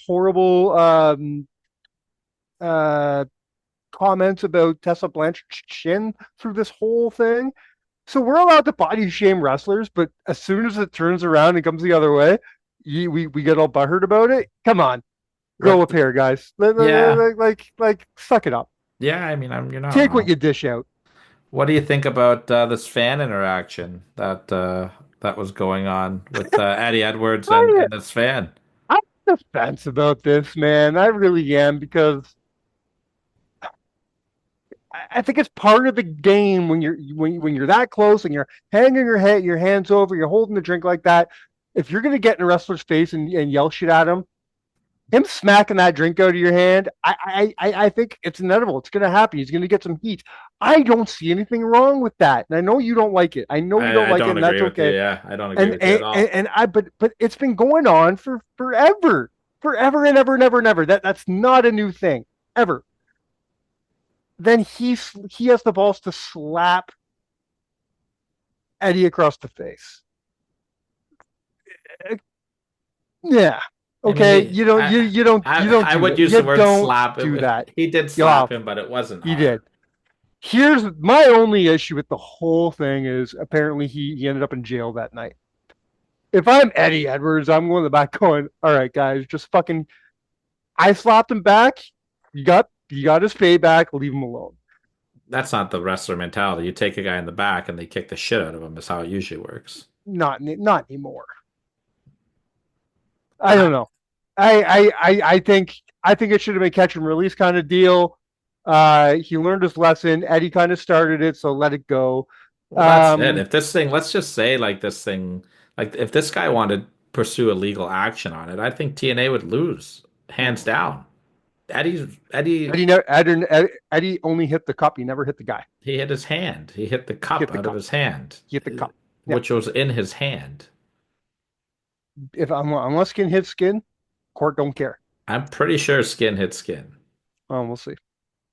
horrible uh, comments about Tessa Blanchard's chin through this whole thing. So we're allowed to body shame wrestlers, but as soon as it turns around and comes the other way, we get all butthurt about it. Come on, grow a pair, guys. Yeah, Suck it up. yeah. I mean, you're not Take what wrong. you dish out. What do you think about this fan interaction that was going on with Eddie Edwards I, and this fan? I'm on the fence about this, man. I really am because I think it's part of the game when you're that close and you're hanging your hands over, you're holding the drink like that. If you're gonna get in a wrestler's face and yell shit at him smacking that drink out of your hand, I think it's inevitable. It's gonna happen. He's gonna get some heat. I don't see anything wrong with that, and I know you don't like it. I know you don't I like it, don't and that's agree with you. okay. Yeah, I don't agree with you at all. But it's been going on for forever and ever and ever and ever. That's not a new thing ever. Then he has the balls to slap Eddie across the face. Yeah. I mean, Okay. You don't I do would that. use You the word don't slap. do that. He did Yeah, slap him, but it wasn't he did. hard. Here's my only issue with the whole thing is apparently he ended up in jail that night. If I'm Eddie Edwards, I'm going to the back going, all right, guys, just fucking I slapped him back. You got his payback, leave him alone. That's not the wrestler mentality. You take a guy in the back and they kick the shit out of him. Is how it usually works. Not anymore. I I, don't know. I think it should have been catch and release kind of deal. He learned his lesson. Eddie kind of started it, so let it go. Well, that's it. Um, If this thing, let's just say like this thing, like if this guy wanted to pursue a legal action on it, I think TNA would lose hands down. Eddie, Eddie only hit the cup. He never hit the guy. he hit his hand. He hit the He hit cup the out of cup. his hand, He hit the cup. Yeah. which was in his hand. If unless skin hits skin, court don't care. I'm pretty sure skin hit skin, We'll see.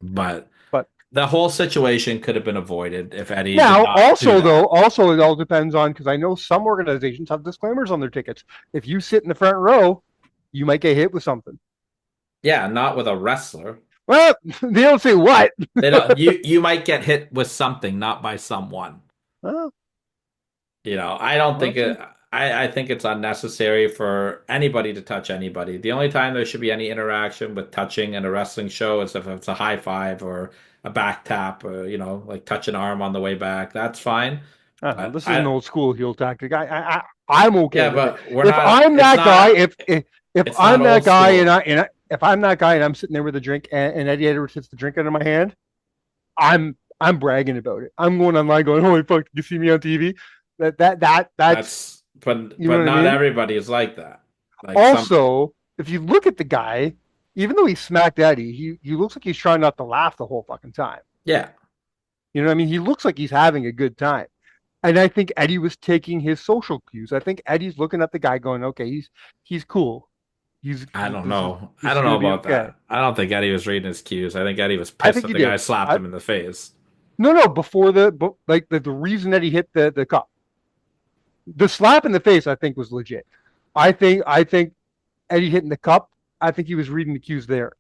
but But the whole situation could have been avoided if Eddie did now, not do that. also it all depends on because I know some organizations have disclaimers on their tickets. If you sit in the front row, you might get hit with something. Yeah, not with a wrestler. Well, they don't say what. They don't. You might get hit with something, not by someone. Oh, I don't we'll think see. it. I think it's unnecessary for anybody to touch anybody. The only time there should be any interaction with touching in a wrestling show is if it's a high five or a back tap, or like touch an arm on the way back. That's fine. I don't know. But This is an old school heel tactic. I'm okay yeah, with it. but we're If not. I'm It's that guy, not. if It's not I'm that old guy school. if I'm that guy and I'm sitting there with a drink and Eddie Edwards hits the drink out of my hand, I'm bragging about it. I'm going online going, holy fuck, did you see me on TV? That's you know But what I not mean? everybody is like that. Like some. Also, if you look at the guy, even though he smacked Eddie, he looks like he's trying not to laugh the whole fucking time. Yeah, You know what I mean? He looks like he's having a good time. And I think Eddie was taking his social cues. I think Eddie's looking at the guy going, okay, he's cool. I don't This is know. I this is don't know gonna be about okay. that. I don't think Eddie was reading his cues. I think Eddie was I pissed think that he the guy did. slapped him in the face. No, before the reason that he hit the cup, the slap in the face, I think was legit. I think Eddie hitting the cup, I think he was reading the cues there.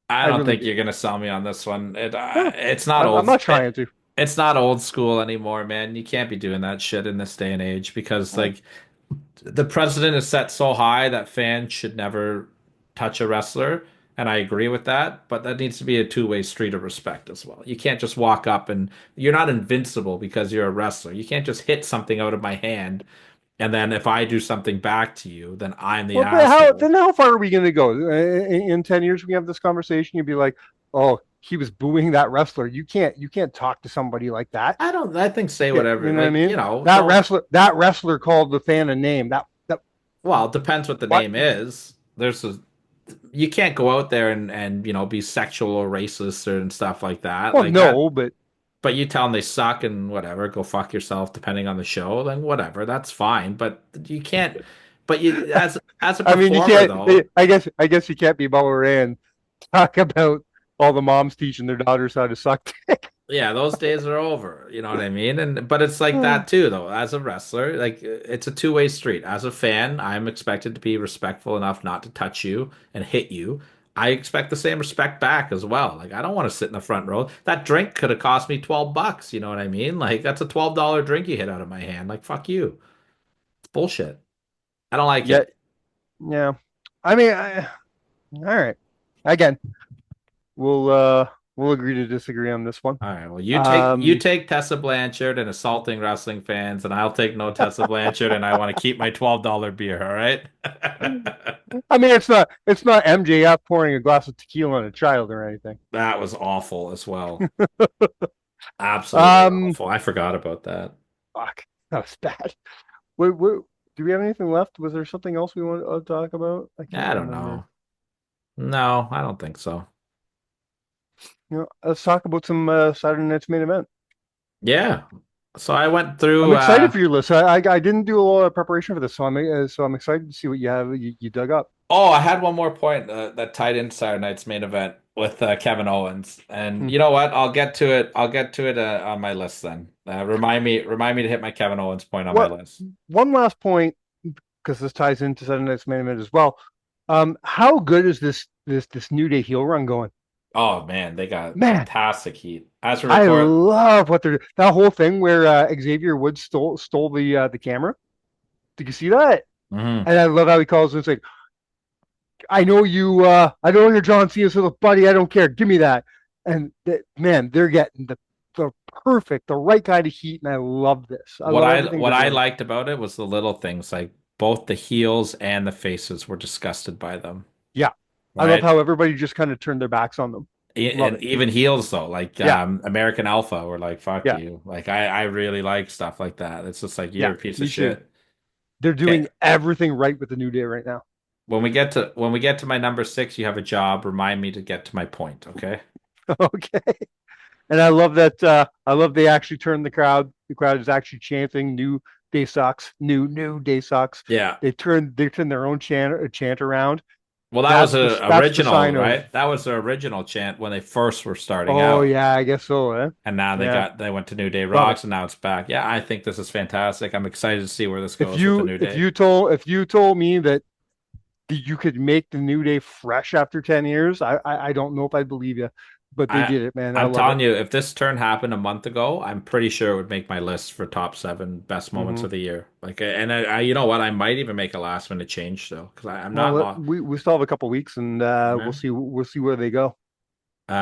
I I don't really think do. you're gonna sell me on this one. No, It's not I'm old. not trying to. It's not old school anymore, man. You can't be doing that shit in this day and age because like the precedent is set so high that fans should never touch a wrestler, and I agree with that. But that needs to be a two-way street of respect as well. You can't just walk up and you're not invincible because you're a wrestler. You can't just hit something out of my hand, and then if I do something back to you, then I'm the Well, but asshole. how far are we going to go? In 10 years, we have this conversation. You'd be like, "Oh, he was booing that wrestler." You can't talk to somebody like that. I don't. I think say Yeah, whatever. you know what I Like mean? don't. That wrestler called the fan a name. That Well, it depends what the what? name is. You can't go out there and be sexual or racist and stuff like that. Well, Like that. no, but But you tell them they suck and whatever, go fuck yourself depending on the show, then whatever, that's fine. But you can't. But you as a I mean, you performer can't. though, I guess you can't be Bubba Ray and talk about all the moms teaching their daughters how to suck dick. yeah, those days are over. You know what I mean? And but it's like that too though. As a wrestler, like it's a two-way street. As a fan, I'm expected to be respectful enough not to touch you and hit you. I expect the same respect back as well. Like I don't want to sit in the front row. That drink could have cost me $12, you know what I mean? Like that's a $12 drink you hit out of my hand. Like fuck you. It's bullshit. I don't like Yeah, it. yeah. I mean, all right. Again, we'll agree to disagree on this one. All right. Well, you Um, take Tessa Blanchard and assaulting wrestling fans, and I'll take no Tessa Blanchard, and I want to keep my $12 beer. All right. I mean, it's not MJF pouring a glass of tequila on a child or anything. That was awful as well. Absolutely Um, awful. I forgot about that. fuck, that was bad. Do we have anything left? Was there something else we want to talk about? I can't I don't remember. know. No, I don't think so. Let's talk about some Saturday night's main event. Yeah. So I went I'm through. excited for your list. I didn't do a lot of preparation for this, so I'm excited to see what you dug up. Oh, I had one more point that tied into Saturday night's main event with Kevin Owens, and Hmm. you know what? I'll get to it. I'll get to it on my list then. Remind me to hit my Kevin Owens point on my What list. One last point because this ties into Saturday night's main event as well. How good is this New Day heel run going? Oh man, they got Man, fantastic heat. As we I record, love what they're that whole thing where Xavier Woods stole the camera. Did you see that? Mhm. And I love how he calls it. It's like, I know you're John Cena's little buddy. I don't care. Give me that. And man, they're getting the right kind of heat, and I love this. I What love I everything what they're I doing. liked about it was the little things, like both the heels and the faces were disgusted by them, Yeah, I love right? how everybody just kind of turned their backs on them. Love And it. even heels though, like Yeah, American Alpha, were like, fuck yeah, you. Like I really like stuff like that. It's just like yeah. you're a piece of Me too. shit. They're Okay. doing everything right with the New Day right now. When we get to my number six, you have a job. Remind me to get to my point, okay? Okay. And I love that. I love they actually turned the crowd. The crowd is actually chanting "New Day sucks." New Day sucks. Yeah. They turned their own chant around. Well, that was That's a the original, sign of. right? That was the original chant when they first were starting Oh out. yeah, I guess so. And now Yeah, they went to New Day love it. Rocks and now it's back. Yeah, I think this is fantastic. I'm excited to see where this goes with the New Day. If you told me that you could make the New Day fresh after 10 years, I don't know if I'd believe you, but they I did it, man. I I'm love telling it. you, if this turn happened a month ago, I'm pretty sure it would make my list for top seven best moments Hmm. of the year. Like, and you know what? I might even make a last minute change still because I'm Well, not lost. we still have a couple weeks, and we'll see where they go. All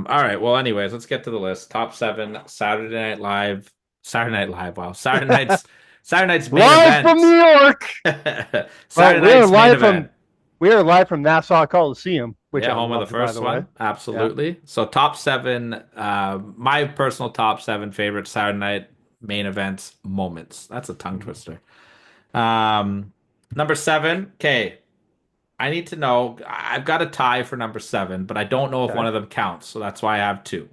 right. Well, anyways, let's get to the list. Top seven Saturday Night Live. Saturday Night Live. Wow. Saturday night's main Live from New event. York. Well, Saturday night's main event. we are live from Nassau Coliseum, which Yeah, I home of the loved, by first the way. one. Yeah. Absolutely. So top seven, my personal top seven favorite Saturday night main events moments. That's a tongue Mhm. twister. Um, number seven. Okay. I need to know. I've got a tie for number seven, but I don't know if one Okay. of them counts. So that's why I have two.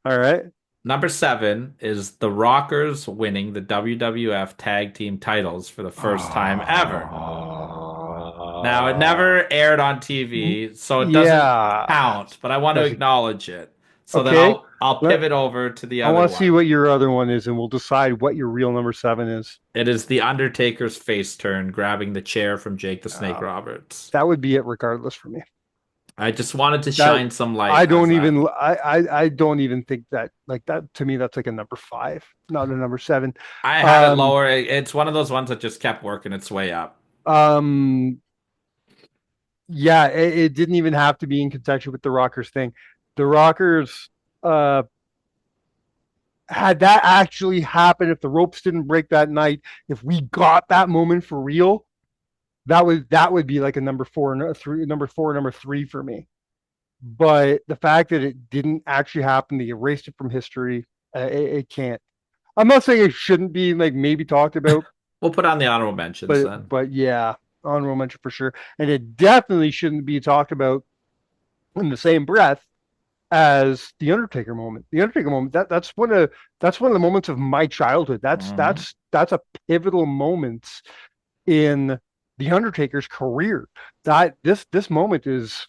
All right. Number seven is the Rockers winning the WWF Tag Team titles for the first time ever. Now, it never aired on TV, so it doesn't Yeah. count, but I want to Does it? acknowledge it. So then Okay. I'll Let pivot over to the I other want to see one. what your other one is, and we'll decide what your real number seven is. It is the Undertaker's face turn grabbing the chair from Jake the Snake Uh, Roberts. that would be it, regardless for me. I just wanted to That shine some light as that. I don't even think that, like, that to me, that's like a number five, not a number seven. I had it Um, lower. It's one of those ones that just kept working its way up. um, yeah, it didn't even have to be in conjunction with the Rockers thing. The Rockers, uh, had that actually happened, if the ropes didn't break that night, if we got that moment for real, that would be like a number four, number three for me. But the fact that it didn't actually happen, they erased it from history. It can't. I'm not saying it shouldn't be, like, maybe talked about, We'll put on the honorable mentions then. but yeah, honorable mention for sure. And it definitely shouldn't be talked about in the same breath as the Undertaker moment. The Undertaker moment, that's one of the moments of my childhood. Hmm. That's a pivotal moment in the Undertaker's career. That this moment is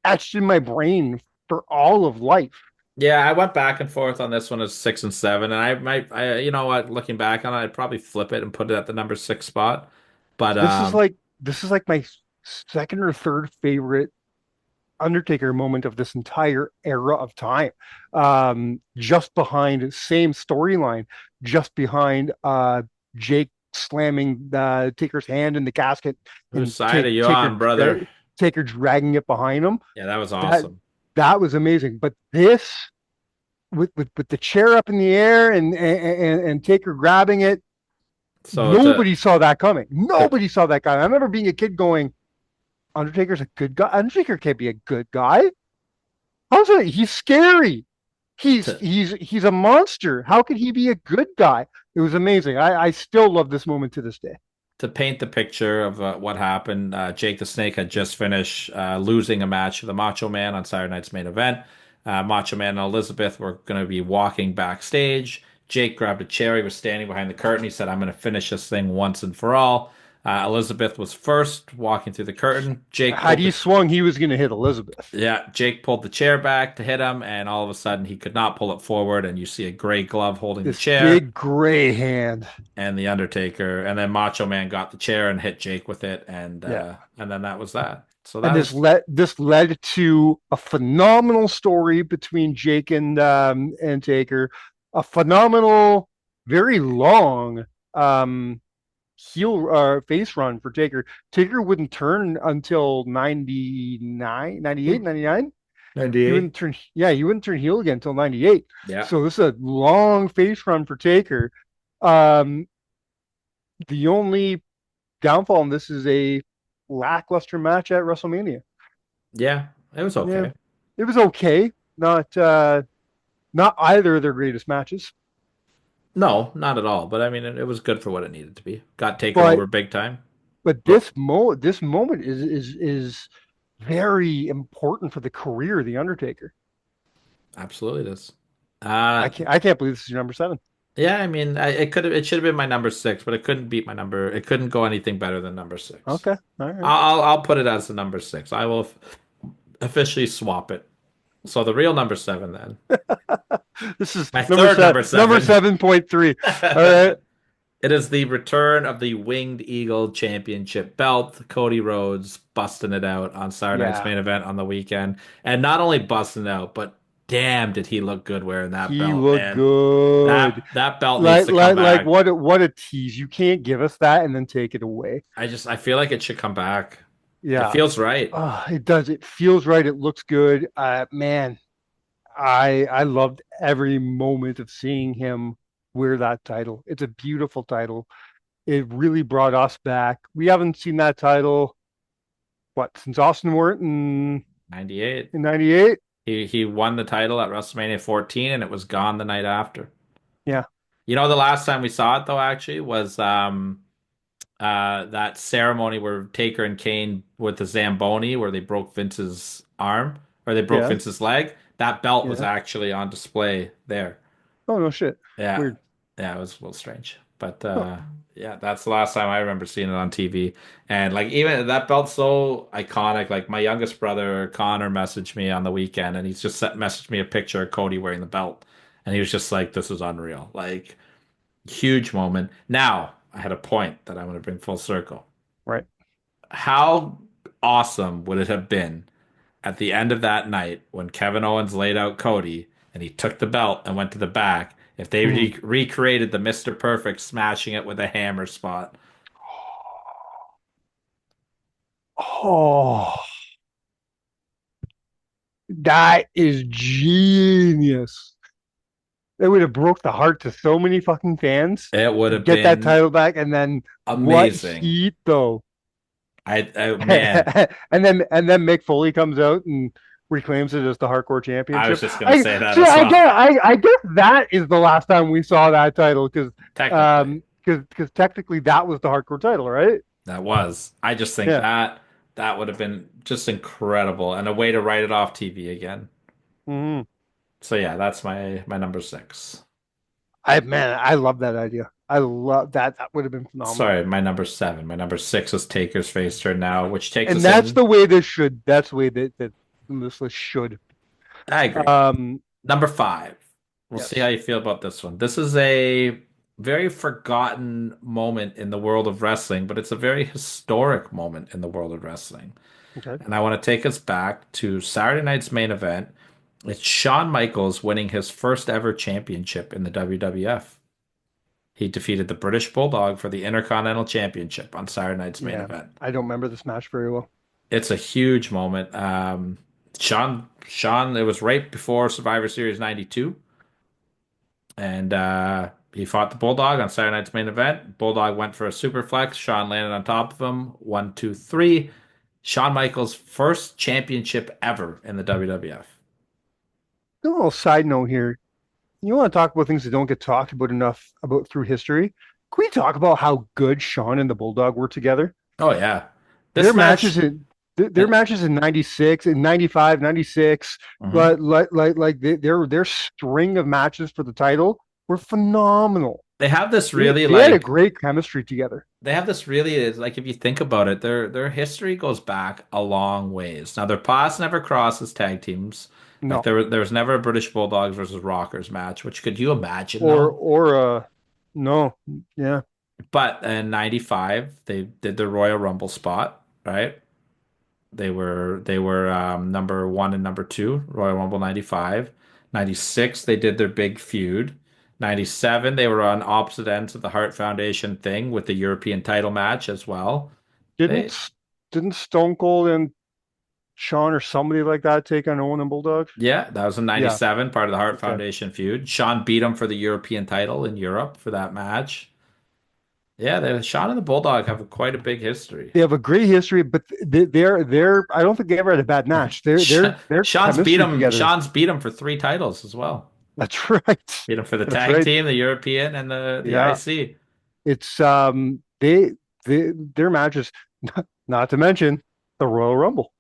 etched in my brain for all of life. Yeah, I went back and forth on this one as six and seven, and you know what, looking back on it, I'd probably flip it and put it at the number six spot. But This is like my second or third favorite Undertaker moment of this entire era of time. Just behind, same storyline, just behind Jake slamming Taker's hand in the casket, whose and side are you on, brother? Taker dragging it behind him. Yeah, that was That awesome. that was amazing. But this, with the chair up in the air, and Taker grabbing it, So nobody saw that coming. to Nobody saw that coming. I remember being a kid going, Undertaker's a good guy. Undertaker can't be a good guy. How's it? He's scary. to He's a monster. How could he be a good guy? It was amazing. I still love this moment to this day. to paint the picture of what happened, Jake the Snake had just finished losing a match to the Macho Man on Saturday Night's Main Event. Macho Man and Elizabeth were going to be walking backstage. Jake grabbed a chair. He was standing behind the curtain. He said, "I'm going to finish this thing once and for all." Elizabeth was first walking through the curtain. Had he swung, he was going to hit Elizabeth. Yeah, Jake pulled the chair back to hit him, and all of a sudden he could not pull it forward. And you see a gray glove holding the This chair, big gray hand. and the Undertaker, and then Macho Man got the chair and hit Jake with it, Yeah. and then that was that. So And that was this led to a phenomenal story between Jake and Taker, a phenomenal, very long heel face run for Taker. Taker wouldn't turn until 99, 98, 99. He 98. wouldn't turn, yeah, he wouldn't turn heel again until 98. Yeah, So this is a long face run for Taker. Um, the only downfall in this is a lackluster match at WrestleMania. yeah. It was Yeah, okay. it was okay. Not either of their greatest matches, No, not at all. But I mean, it was good for what it needed to be. Got Taker but over big time. this Well, moment is very important for the career of the Undertaker. absolutely it is. Uh, I can't believe this is your number seven. yeah, I mean, it should have been my number six, but it couldn't beat my number. It couldn't go anything better than number six. Okay, all right. I'll put it as the number six. I will officially swap it. So the real number seven then. This is My third number number seven. 7.3. All right. It is the return of the Winged Eagle Championship belt. Cody Rhodes busting it out on Saturday Night's Yeah, Main Event on the weekend. And not only busting it out, but damn did he look good wearing that he belt, looked man. Good. That belt needs to come Like back. what a tease. You can't give us that and then take it away. I feel like it should come back. It Yeah. feels right. It does. It feels right. It looks good. Man, I loved every moment of seeing him wear that title. It's a beautiful title. It really brought us back. We haven't seen that title, what, since Austin wore it 98. in 98? He won the title at WrestleMania 14 and it was gone the night after. Yeah. You know, the last time we saw it though actually was that ceremony where Taker and Kane with the Zamboni where they broke Vince's arm or they broke Yeah. Vince's leg. That belt was Yeah. actually on display there. Oh, no shit. Yeah. Weird. Yeah, it was a little strange. But Huh. yeah, that's the last time I remember seeing it on TV. And like even that belt's so iconic. Like my youngest brother Connor messaged me on the weekend and he's just messaged me a picture of Cody wearing the belt. And he was just like, this is unreal. Like huge moment. Now, I had a point that I want to bring full circle. Right. How awesome would it have been at the end of that night when Kevin Owens laid out Cody and he took the belt and went to the back if they Mhm. recreated the Mr. Perfect smashing it with a hammer spot? Oh, that is genius. They would have broke the heart to so many fucking fans It would to have get that been title back, and then what amazing. heat though. Man, And then Mick Foley comes out and reclaims it as the hardcore I was championship. just gonna say that as I well. guess I guess that is the last time we saw that title Technically, because technically that was the hardcore title, right? that was. I just think Yeah. that would have been just incredible and a way to write it off TV again. Hmm. So yeah, that's my number six. I love that idea. I love that. That would have been phenomenal. Sorry, my number seven. My number six is Taker's face turn now, which takes And us that's in. the way this should. That's the way that this list should. I agree. Um. Number five. We'll see how Yes. you feel about this one. This is a very forgotten moment in the world of wrestling, but it's a very historic moment in the world of wrestling. Okay. And I want to take us back to Saturday night's main event. It's Shawn Michaels winning his first ever championship in the WWF. He defeated the British Bulldog for the Intercontinental Championship on Saturday night's main Yeah. event. I don't remember this match very well. It's a huge moment. Sean, it was right before Survivor Series 92. And he fought the Bulldog on Saturday night's main event. Bulldog went for a superflex. Sean landed on top of him. 1, 2, 3. Shawn Michaels' first championship ever in the WWF. A little side note here. You want to talk about things that don't get talked about enough about through history? Can we talk about how good Sean and the Bulldog were together? Oh yeah, Their this match. matches in their matches in 96 and 95, 96, Mhm. but their string of matches for the title were phenomenal. They have this really They had a like great chemistry together. they have this really is like if you think about it, their history goes back a long ways. Now their paths never cross as tag teams. Like No. there was never a British Bulldogs versus Rockers match, which could you imagine though? Or no. Yeah. But in '95, they did the Royal Rumble spot, right? They were number one and number two, Royal Rumble '95. '96, they did their big feud. '97, they were on opposite ends of the Hart Foundation thing with the European title match as well. They Didn't Stone Cold and Sean or somebody like that take on Owen and Bulldog? Yeah, that was in Yeah. '97, part of the Hart Okay. Foundation feud. Sean beat him for the European title in Europe for that match. Yeah, Sean and the Bulldog have quite a big history. They have a great history, but they're I don't think they ever had a bad match. Their chemistry together. Sean's beat him for 3 titles as well. That's right. Beat him for the That's tag right. team, the European, and the Yeah. IC. It's their matches, not to mention the Royal Rumble.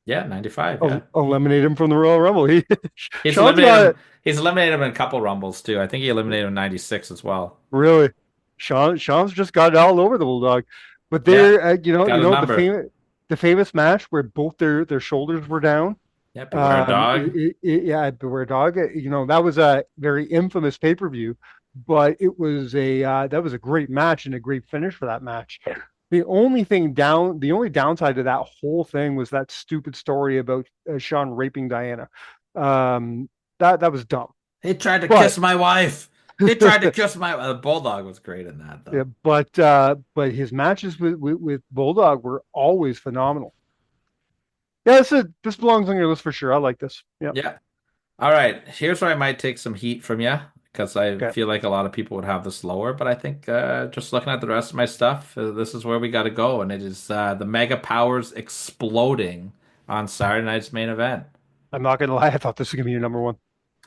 Yeah, 95. Yeah, Eliminate him from the Royal Rumble. he's Sean's eliminated got him. it. He's eliminated him in a couple rumbles too. I think he eliminated him in 96 as well. Really. Sean's just got it all over the Bulldog. But Yeah, they're got his number. the famous match where both their shoulders were down. Yeah, beware dog. Yeah, Beware Dog. That was a very infamous pay-per-view, but it was that was a great match and a great finish for that match. The only downside to that whole thing was that stupid story about Sean raping Diana. That was dumb. He tried to But kiss my wife. He tried to kiss my. Bulldog was great in that yeah, though. but his matches with Bulldog were always phenomenal. Yeah, this belongs on your list for sure. I like this. Yeah. Yeah. All right. Here's where I might take some heat from you because I Okay. feel like a lot of people would have this lower, but I think just looking at the rest of my stuff, this is where we got to go, and it is the Mega Powers exploding on Saturday night's main event. I'm not gonna lie. I thought this was gonna be your number one.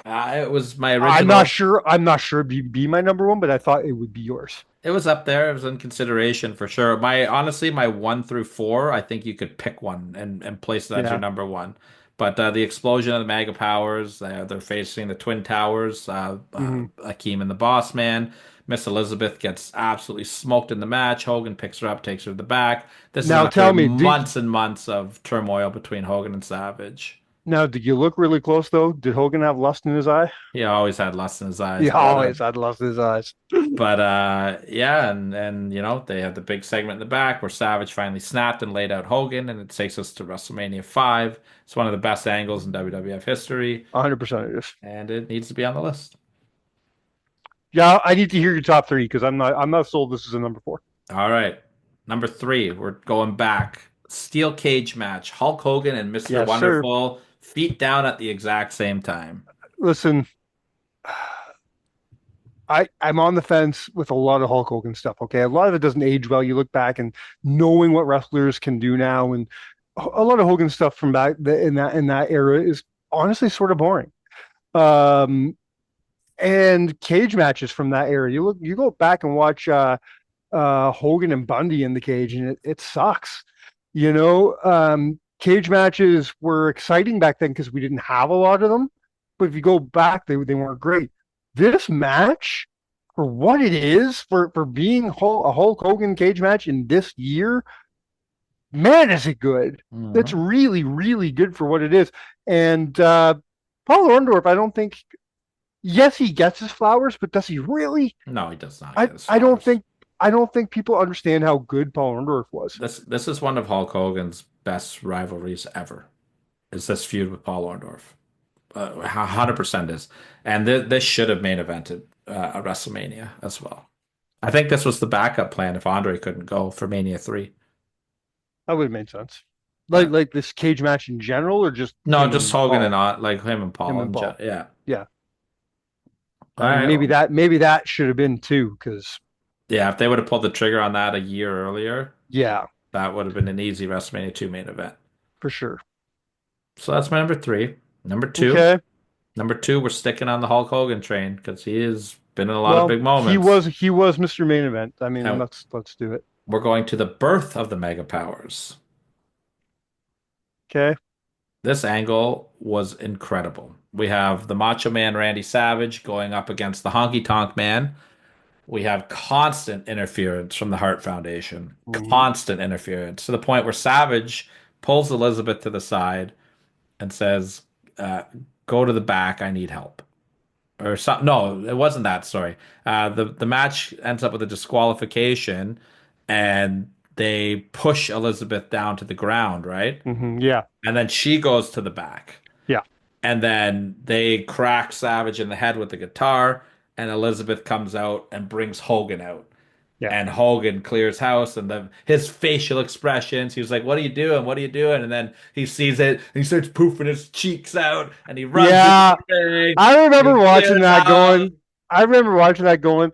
It was my I'm not original. sure. I'm not sure it'd be my number one, but I thought it would be yours. It was up there. It was in consideration for sure. My honestly, my 1 through 4, I think you could pick one and place it as your Yeah. number one. But the explosion of the Mega Powers, they're facing the Twin Towers. Hmm. Akeem and the Boss Man. Miss Elizabeth gets absolutely smoked in the match. Hogan picks her up, takes her to the back. This is Now after tell me, months and months of turmoil between Hogan and Savage. did you look really close though? Did Hogan have lust in his eye? He always had lust in his eyes, He but always had lust in his eyes. yeah, and they had the big segment in the back where Savage finally snapped and laid out Hogan, and it takes us to WrestleMania 5. It's one of the best angles in WWF history, 100% it is. and it needs to be on the list. Yeah, I need to hear your top three because I'm not sold this is a number four. All right. Number 3, we're going back. Steel cage match. Hulk Hogan and Mr. Yes, sir. Wonderful feet down at the exact same time. Listen, I'm on the fence with a lot of Hulk Hogan stuff. Okay, a lot of it doesn't age well. You look back and knowing what wrestlers can do now, and a lot of Hogan stuff from back in that era is honestly sort of boring. Um, and cage matches from that era, you go back and watch Hogan and Bundy in the cage, and it sucks. Cage matches were exciting back then because we didn't have a lot of them. But if you go back, they weren't great. This match, for what it is, for being a Hulk Hogan cage match in this year, man, is it good. It's Mhm. really, really good for what it is. And Paul Orndorff, I don't think, yes, he gets his flowers, but does he really? No, he does not I, get his I don't flowers. think I don't think people understand how good Paul Orndorff was. This is one of Hulk Hogan's best rivalries ever. Is this feud with Paul Orndorff? 100% is. And this should have main evented a WrestleMania as well. I think this was the backup plan if Andre couldn't go for Mania 3. That would have made sense. Yeah. Like this cage match in general, or just No, him just and Hogan Paul? and like him and Him Paul and Paul. yeah. Yeah. All I mean, right. maybe that should have been two, because Yeah, if they would have pulled the trigger on that a year earlier, yeah, that would have been an easy WrestleMania 2 main event. for sure. So that's my number 3. Number 2. Okay. Number 2, we're sticking on the Hulk Hogan train because he has been in a lot of Well, big moments. he was Mr. Main Event. I mean, And let's do it. we're going to the birth of the Mega Powers. Okay. This angle was incredible. We have the Macho Man Randy Savage going up against the Honky Tonk Man. We have constant interference from the Hart Foundation. Mhm. Constant interference to the point where Savage pulls Elizabeth to the side and says, "Go to the back. I need help." Or some, no, it wasn't that. Sorry. The match ends up with a disqualification, and they push Elizabeth down to the ground, right? Yeah. And then she goes to the back. Yeah. And then they crack Savage in the head with the guitar, and Elizabeth comes out and brings Hogan out. Yeah. And Hogan clears house, and his facial expressions. He was like, "What are you doing? What are you doing?" And then he sees it, and he starts poofing his cheeks out, and he runs into Yeah. the ring. I remember He watching clears that out. going. I remember watching that going.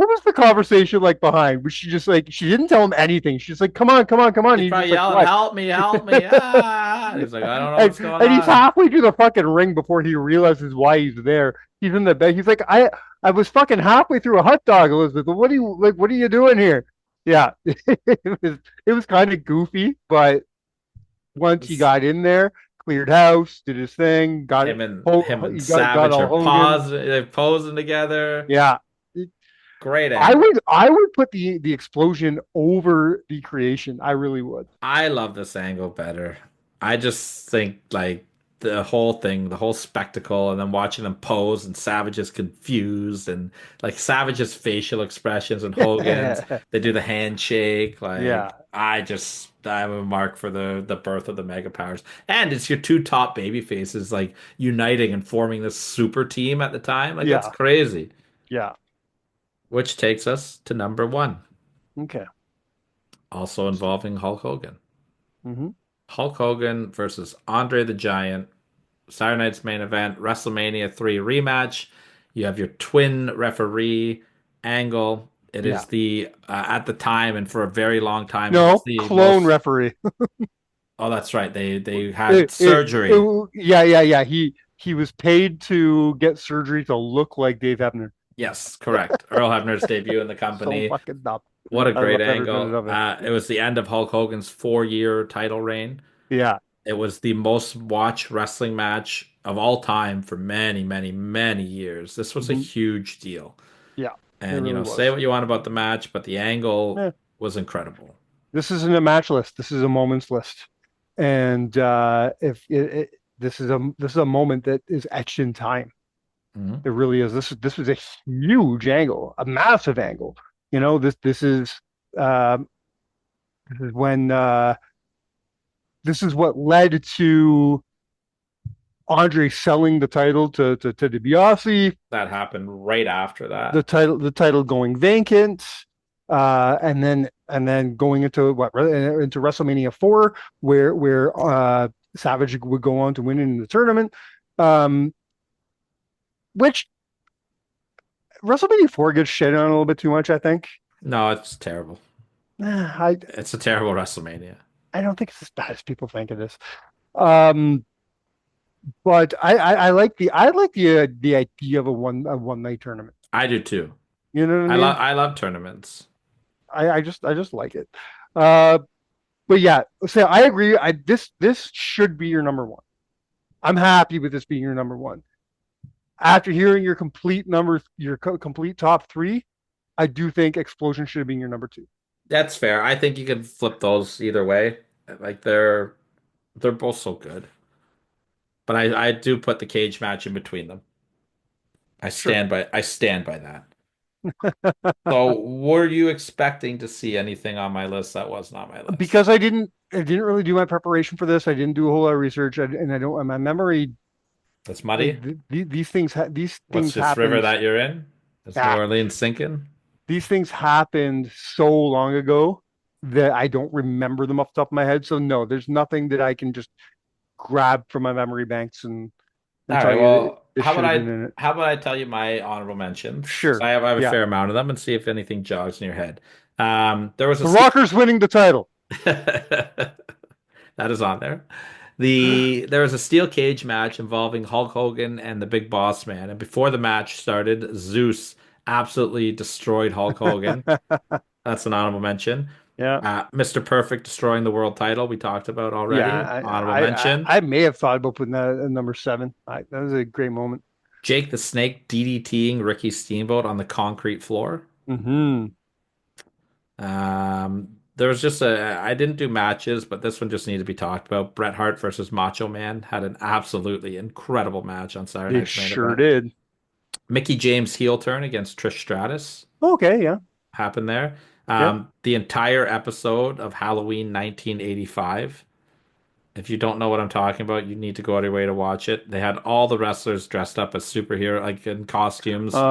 what was the conversation like behind? Was she just like she didn't tell him anything? She's like, "Come on, come on, come on." And He's he's just probably like, yelling, "What?" "Help me, help me!" Ah! And he's like, "I don't know and what's going and he's on." halfway through the fucking ring before he realizes why he's there. He's in the bed. He's like, I was fucking halfway through a hot dog, Elizabeth. What are you like? What are you doing here? Yeah, it was kind of goofy, but once he It's got in there, cleared house, did his thing, got it. him and He got Savage all are Hogan. they're posing together. Yeah, Great angle. I would put the explosion over the creation. I really would. I love this angle better. I just think like the whole thing, the whole spectacle, and then watching them pose and Savage is confused and like Savage's facial expressions and Hogan's, they do the handshake. Yeah, Like I'm a mark for the birth of the Mega Powers. And it's your two top baby faces like uniting and forming this super team at the time. Like that's yeah, crazy. yeah. Which takes us to number one, Okay. also involving Hulk Hogan. Hmm. Hulk Hogan versus Andre the Giant, Saturday Night's main event, WrestleMania 3 rematch. You have your twin referee angle. It Yeah. is the at the time and for a very long time it was No, the clone most. referee. Oh, that's right. They had surgery. Yeah, yeah, yeah. He was paid to get surgery to look like Dave Hebner. Yes, correct. Earl Hebner's debut in the So company. fucking dumb. What a I great love every minute angle. of it. It was the end of Hulk Hogan's 4 year title reign. Yeah. It was the most watched wrestling match of all time for many, many, many years. This was a Hmm. huge deal. Yeah. It And, really say was. what you want about the match, but the angle Yeah. was incredible. This isn't a match list. This is a moments list. And if this is a moment that is etched in time. Mhm. It really is. This was a huge angle, a massive angle. You know, um, this is when this is what led to Andre selling the title to DiBiase, That happened right after that. the title going vacant, and then going into into WrestleMania 4, where Savage would go on to win in the tournament, um, which WrestleMania 4 gets shit on a little bit too much, I think. No, it's terrible. I It's a terrible WrestleMania. I don't think it's as bad as people think it is. Um, but I like the idea of a one night tournament. I do too. You know what I mean? I love tournaments. I just like it. Uh, but yeah, so I agree. This should be your number one. I'm happy with this being your number one. After hearing your complete top three, I do think Explosion should have been your number two. That's fair. I think you can flip those either way. Like they're both so good. But I do put the cage match in between them. Sure. I stand by that. So were you expecting to see anything on my list that was not my list? Because I didn't really do my preparation for this. I didn't do a whole lot of research, and I don't. My memory, That's like muddy. these What's things this river happened. that you're in? Is New Ah, Orleans sinking? these things happened so long ago that I don't remember them off the top of my head. So no, there's nothing that I can just grab from my memory banks and All tell right. you that Well, this should have been in it. how about I tell you my honorable mentions? 'Cause Sure. I have a Yeah. fair amount of them and see if anything jogs in your head. There was a The Rockers winning the title. that is on there. There was a steel cage match involving Hulk Hogan and the Big Boss Man, and before the match started, Zeus absolutely destroyed Hulk Hogan. That's an honorable mention. Yeah. Mr. Perfect destroying the world title, we talked about Yeah. already. Honorable mention. I may have thought about putting that at number seven. That was a great moment. Jake the Snake DDTing Ricky Steamboat on the concrete floor. Hmm. There was just I didn't do matches, but this one just needed to be talked about. Bret Hart versus Macho Man had an absolutely incredible match on Saturday They Night's main sure event. did. Mickey James heel turn against Trish Stratus Okay. Yeah. happened there. Yeah. The entire episode of Halloween 1985 If you don't know what I'm talking about, you need to go out of your way to watch it. They had all the wrestlers dressed up as superhero, like in costumes,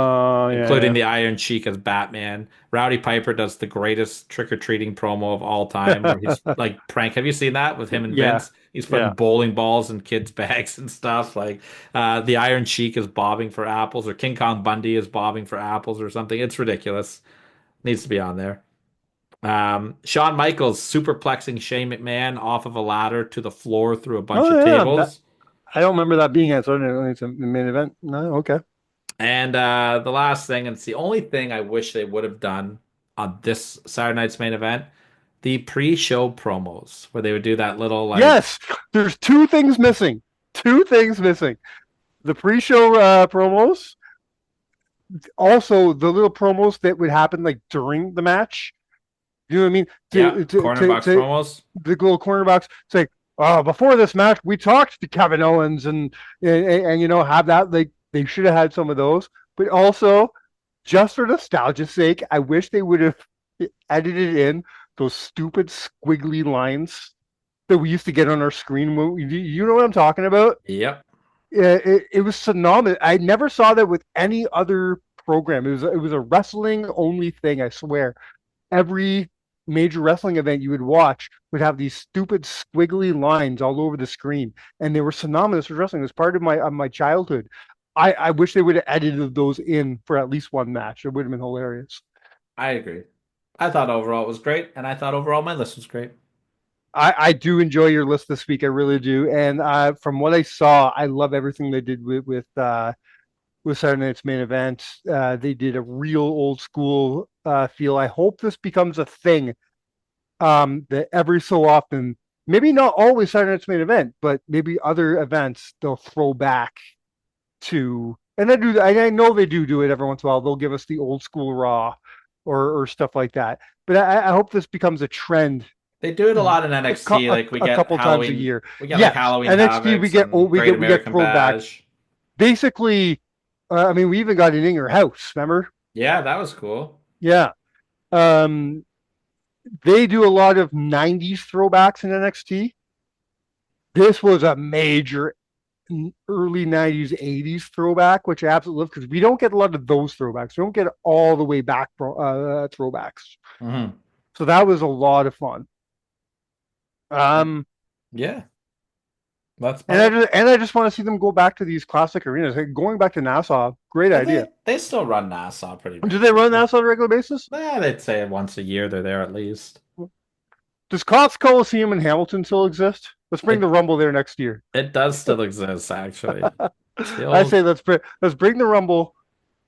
Yeah, including yeah. the Iron Sheik as Batman. Rowdy Piper does the greatest trick-or-treating promo of all time, where he's like prank. Have you seen that with him and Yeah, Vince? He's putting yeah. bowling balls in kids' bags and stuff. Like the Iron Sheik is bobbing for apples, or King Kong Bundy is bobbing for apples, or something. It's ridiculous. Needs to be on there. Shawn Michaels superplexing Shane McMahon off of a ladder to the floor through a bunch Oh of yeah, that tables. I don't remember that being it. So it's a main event. No, okay. And the last thing, and it's the only thing I wish they would have done on this Saturday night's main event, the pre-show promos, where they would do that little like, Yes, there's two things missing. Two things missing. The pre-show promos, also the little promos that would happen like during the match. You know what I mean? yeah, corner box To promos. the little corner box. It's like, oh, before this match, we talked to Kevin Owens and you know have that. Like they should have had some of those, but also just for nostalgia's sake, I wish they would have edited in those stupid squiggly lines that we used to get on our screen. You know what I'm talking about? Yep. It was phenomenal. I never saw that with any other program. It was a wrestling only thing. I swear. Every major wrestling event you would watch would have these stupid squiggly lines all over the screen, and they were synonymous with wrestling. It was part of my childhood. I wish they would have edited those in for at least one match. It would have been hilarious. I agree. I thought overall it was great, and I thought overall my list was great. I do enjoy your list this week. I really do. And from what I saw, I love everything they did with Saturday Night's main event. They did a real old school feel. I hope this becomes a thing that every so often, maybe not always Saturday Night's main event, but maybe other events they'll throw back to. And I know they do it every once in a while. They'll give us the old school Raw or stuff like that. But I hope this becomes a trend They do it a lot in NXT. Like we a get couple times a Halloween, year. we get like Yes, Halloween NXT we Havocs get and Great we get American throwback. Bash. Basically, I mean, we even got an In Your House. Remember? Yeah, that was cool. Yeah. Um, they do a lot of '90s throwbacks in NXT. This was a major early '90s, '80s throwback, which I absolutely love because we don't get a lot of those throwbacks. We don't get all the way back throwbacks. Hmm. So that was a lot of fun. Um, Yeah, that's and about it. I just want to see them go back to these classic arenas. Like going back to Nassau, great Well, idea. they still run Nassau pretty Do they run regularly. Nassau on a regular basis? Yeah, they'd say once a year they're there at least. Does Cops Coliseum in Hamilton still exist? Let's bring the It Rumble there next year. it does still exist actually. The I old say let's bring the Rumble.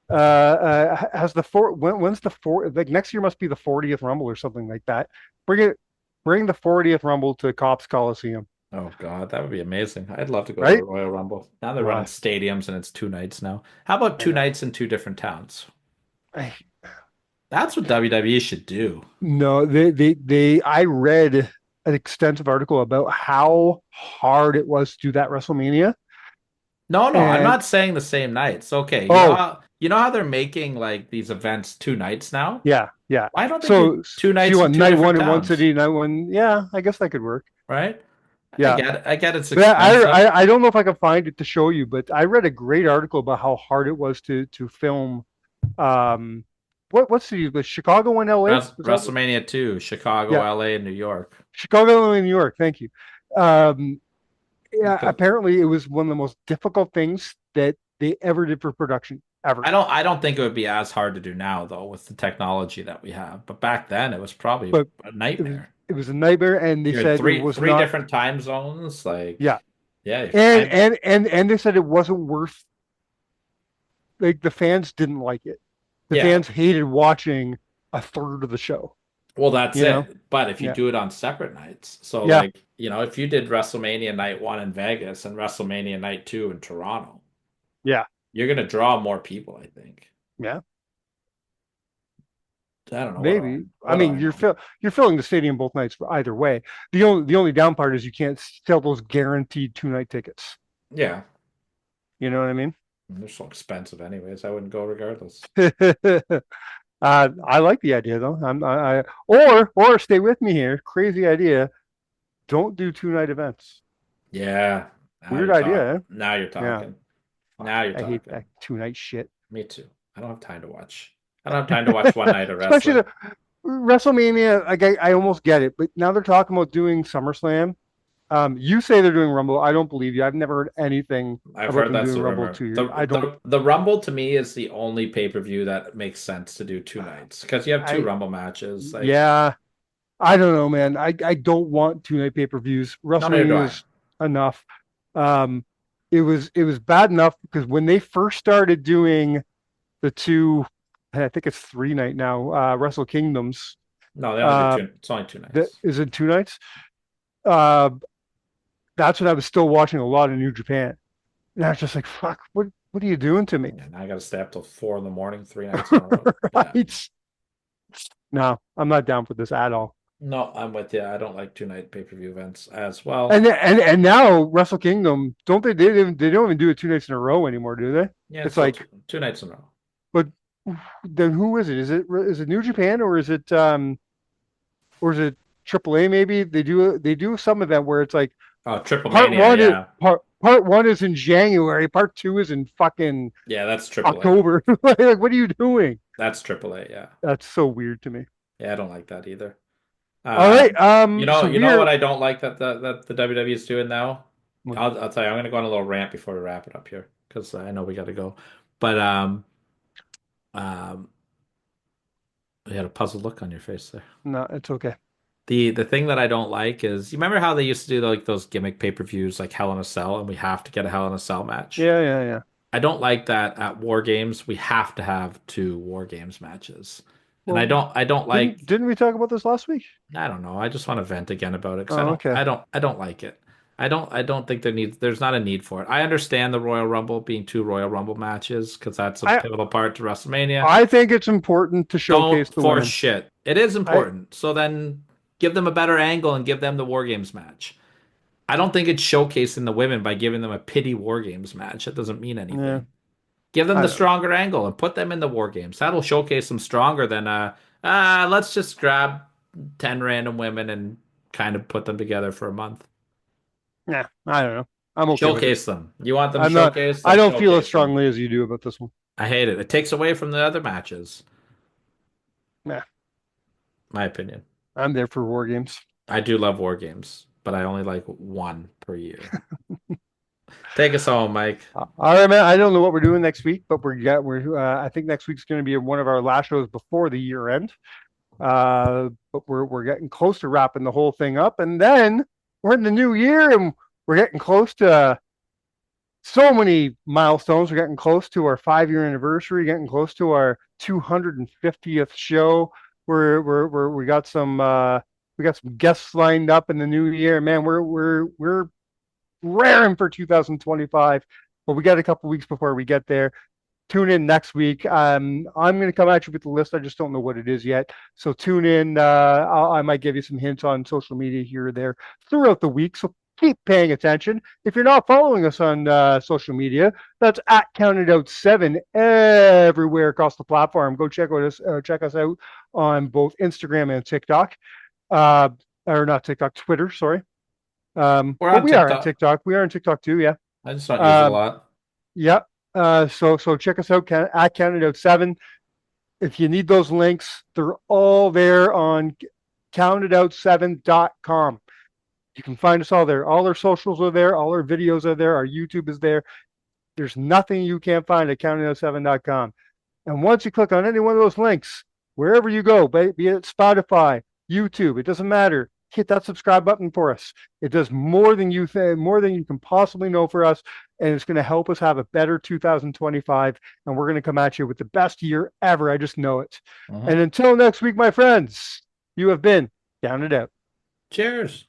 Has the when's the four like next year must be the 40th Rumble or something like that. Bring it, bring the 40th Rumble to Cops Coliseum, Oh God, that would be amazing. I'd love to go to a right? Royal Rumble. Now they're running Right. stadiums and it's 2 nights now. How about I two know. nights in two different towns? I, That's what WWE should do. no, they. I read an extensive article about how hard it was to do that WrestleMania, No, no, I'm and not saying the same nights. Okay, oh you know how they're making like these events 2 nights now? yeah, yeah. Why don't they do So two so you nights in want two night different one in one towns? city, night one. Yeah, I guess that could work. Right? I Yeah. get it. I get it's But expensive. I don't know if I can find it to show you, but I read a great article about how hard it was to film. Um, what city was Chicago and LA? Was that WrestleMania 2, Chicago, yeah, LA, and New York. Chicago and New York. Thank you. Um, yeah, Because apparently it was one of the most difficult things that they ever did for production ever. I don't think it would be as hard to do now though with the technology that we have. But back then it was probably But a nightmare. it was a nightmare, and they You had said it three was three not. different time zones. Yeah, Like, yeah, and time. they said it wasn't worth. Like the fans didn't like it. The Yeah. fans hated watching a third of the show. Well, that's You know? it. But if you Yeah. do it on separate nights, so Yeah. like, if you did WrestleMania night one in Vegas and WrestleMania night two in Toronto, Yeah. you're gonna draw more people, I think. Yeah. I don't know. Maybe. I What do mean, I know? you're filling the stadium both nights either way. The only down part is you can't sell those guaranteed 2 night tickets. Yeah. You know what I mean? They're so expensive anyways. I wouldn't go regardless. I like the idea though. Or stay with me here. Crazy idea don't do 2-night events. Yeah. Weird idea, eh? Now you're Yeah. talking. Now you're I hate talking. that 2-night shit. Me too. I don't have time to watch. I don't have time to watch one night of Especially wrestling. the WrestleMania. Like I almost get it, but now they're talking about doing SummerSlam. You say they're doing Rumble. I don't believe you. I've never heard anything I've about heard them that's doing the Rumble rumor. 2 years. I don't. The Rumble to me is the only pay-per-view that makes sense to do 2 nights because you have two I Rumble matches. Like, yeah. I don't know, man. I don't want 2-night pay-per-views. no, neither do WrestleMania I. is enough. Um, it was bad enough because when they first started doing the two, and I think it's 3-night now, Wrestle Kingdoms. No, they only do Uh, two. It's only two that nights. is it 2 nights? Uh, that's when I was still watching a lot of New Japan. And I was just like, fuck, what are you doing to me? And I got to stay up till 4 in the morning, 3 nights in a row. Yeah. Right? No, I'm not down for this at all. No, I'm with you. I don't like 2 night pay-per-view events as well. And now Wrestle Kingdom, don't they don't even do it 2 nights in a row anymore, do they? Yeah, It's so like, 2 nights in a row. but then who is it? Is it New Japan or is it AAA maybe? They do some event where it's like Oh, Triple part Mania, one is yeah. part one is in January, part two is in fucking Yeah, that's AAA. October. Like, what are you doing? That's AAA, yeah. That's so weird to me. Yeah, I don't like that either. All right. So You know what I don't like that the WWE is doing now? What? I'll tell you, I'm gonna go on a little rant before we wrap it up here because I know we gotta go. But um, you had a puzzled look on your face there. No, it's okay. The thing that I don't like is you remember how they used to do like those gimmick pay-per-views like Hell in a Cell and we have to get a Hell in a Cell match. Yeah. I don't like that at War Games we have to have two War Games matches. And Well, I don't like didn't we talk about this last week? I don't know. I just want to vent again about it because Oh, okay. I don't like it. I don't think there's not a need for it. I understand the Royal Rumble being two Royal Rumble matches because that's a I pivotal part to WrestleMania. I think it's important to showcase Don't the force women. shit. It is I important. So then give them a better angle and give them the War Games match. I don't think it's showcasing the women by giving them a pity War Games match. That doesn't mean yeah. anything. Give them I the don't know. stronger angle and put them in the War Games. That'll showcase them stronger than let's just grab 10 random women and kind of put them together for a month. Nah, I don't know. I'm okay with it. Showcase them. You want them I'm not. showcased? I Then don't feel as showcase them. strongly as you do about this one. I hate it. It takes away from the other matches. Nah, My opinion. I'm there for war games. I do love War Games, but I only like one per year. Take us home, Mike. All right, man. I don't know what we're doing next week, but I think next week's going to be one of our last shows before the year end. But we're getting close to wrapping the whole thing up, and then we're in the new year, and we're getting close to so many milestones. We're getting close to our 5-year anniversary, getting close to our 250th show. We got some guests lined up in the new year. Man, we're raring for 2025, but we got a couple weeks before we get there. Tune in next week. I'm going to come at you with the list. I just don't know what it is yet. So tune in. I might give you some hints on social media here or there throughout the week. So keep paying attention. If you're not following us on social media, that's at CountedOut7 everywhere across the platform. Go check us out on both Instagram and TikTok. Or not TikTok, Twitter. Sorry. We're on We are on TikTok. TikTok. We are on TikTok too. Yeah. I just don't use it a lot. Yep. So check us out at CountedOut7. If you need those links, they're all there on CountedOut7.com. You can find us all there. All our socials are there. All our videos are there. Our YouTube is there. There's nothing you can't find at CountedOut7.com. And once you click on any one of those links, wherever you go, be it Spotify, YouTube, it doesn't matter. Hit that subscribe button for us. It does more than you can possibly know for us, and it's going to help us have a better 2025. And we're going to come at you with the best year ever. I just know it. And until next week, my friends, you have been Counted Out. Cheers.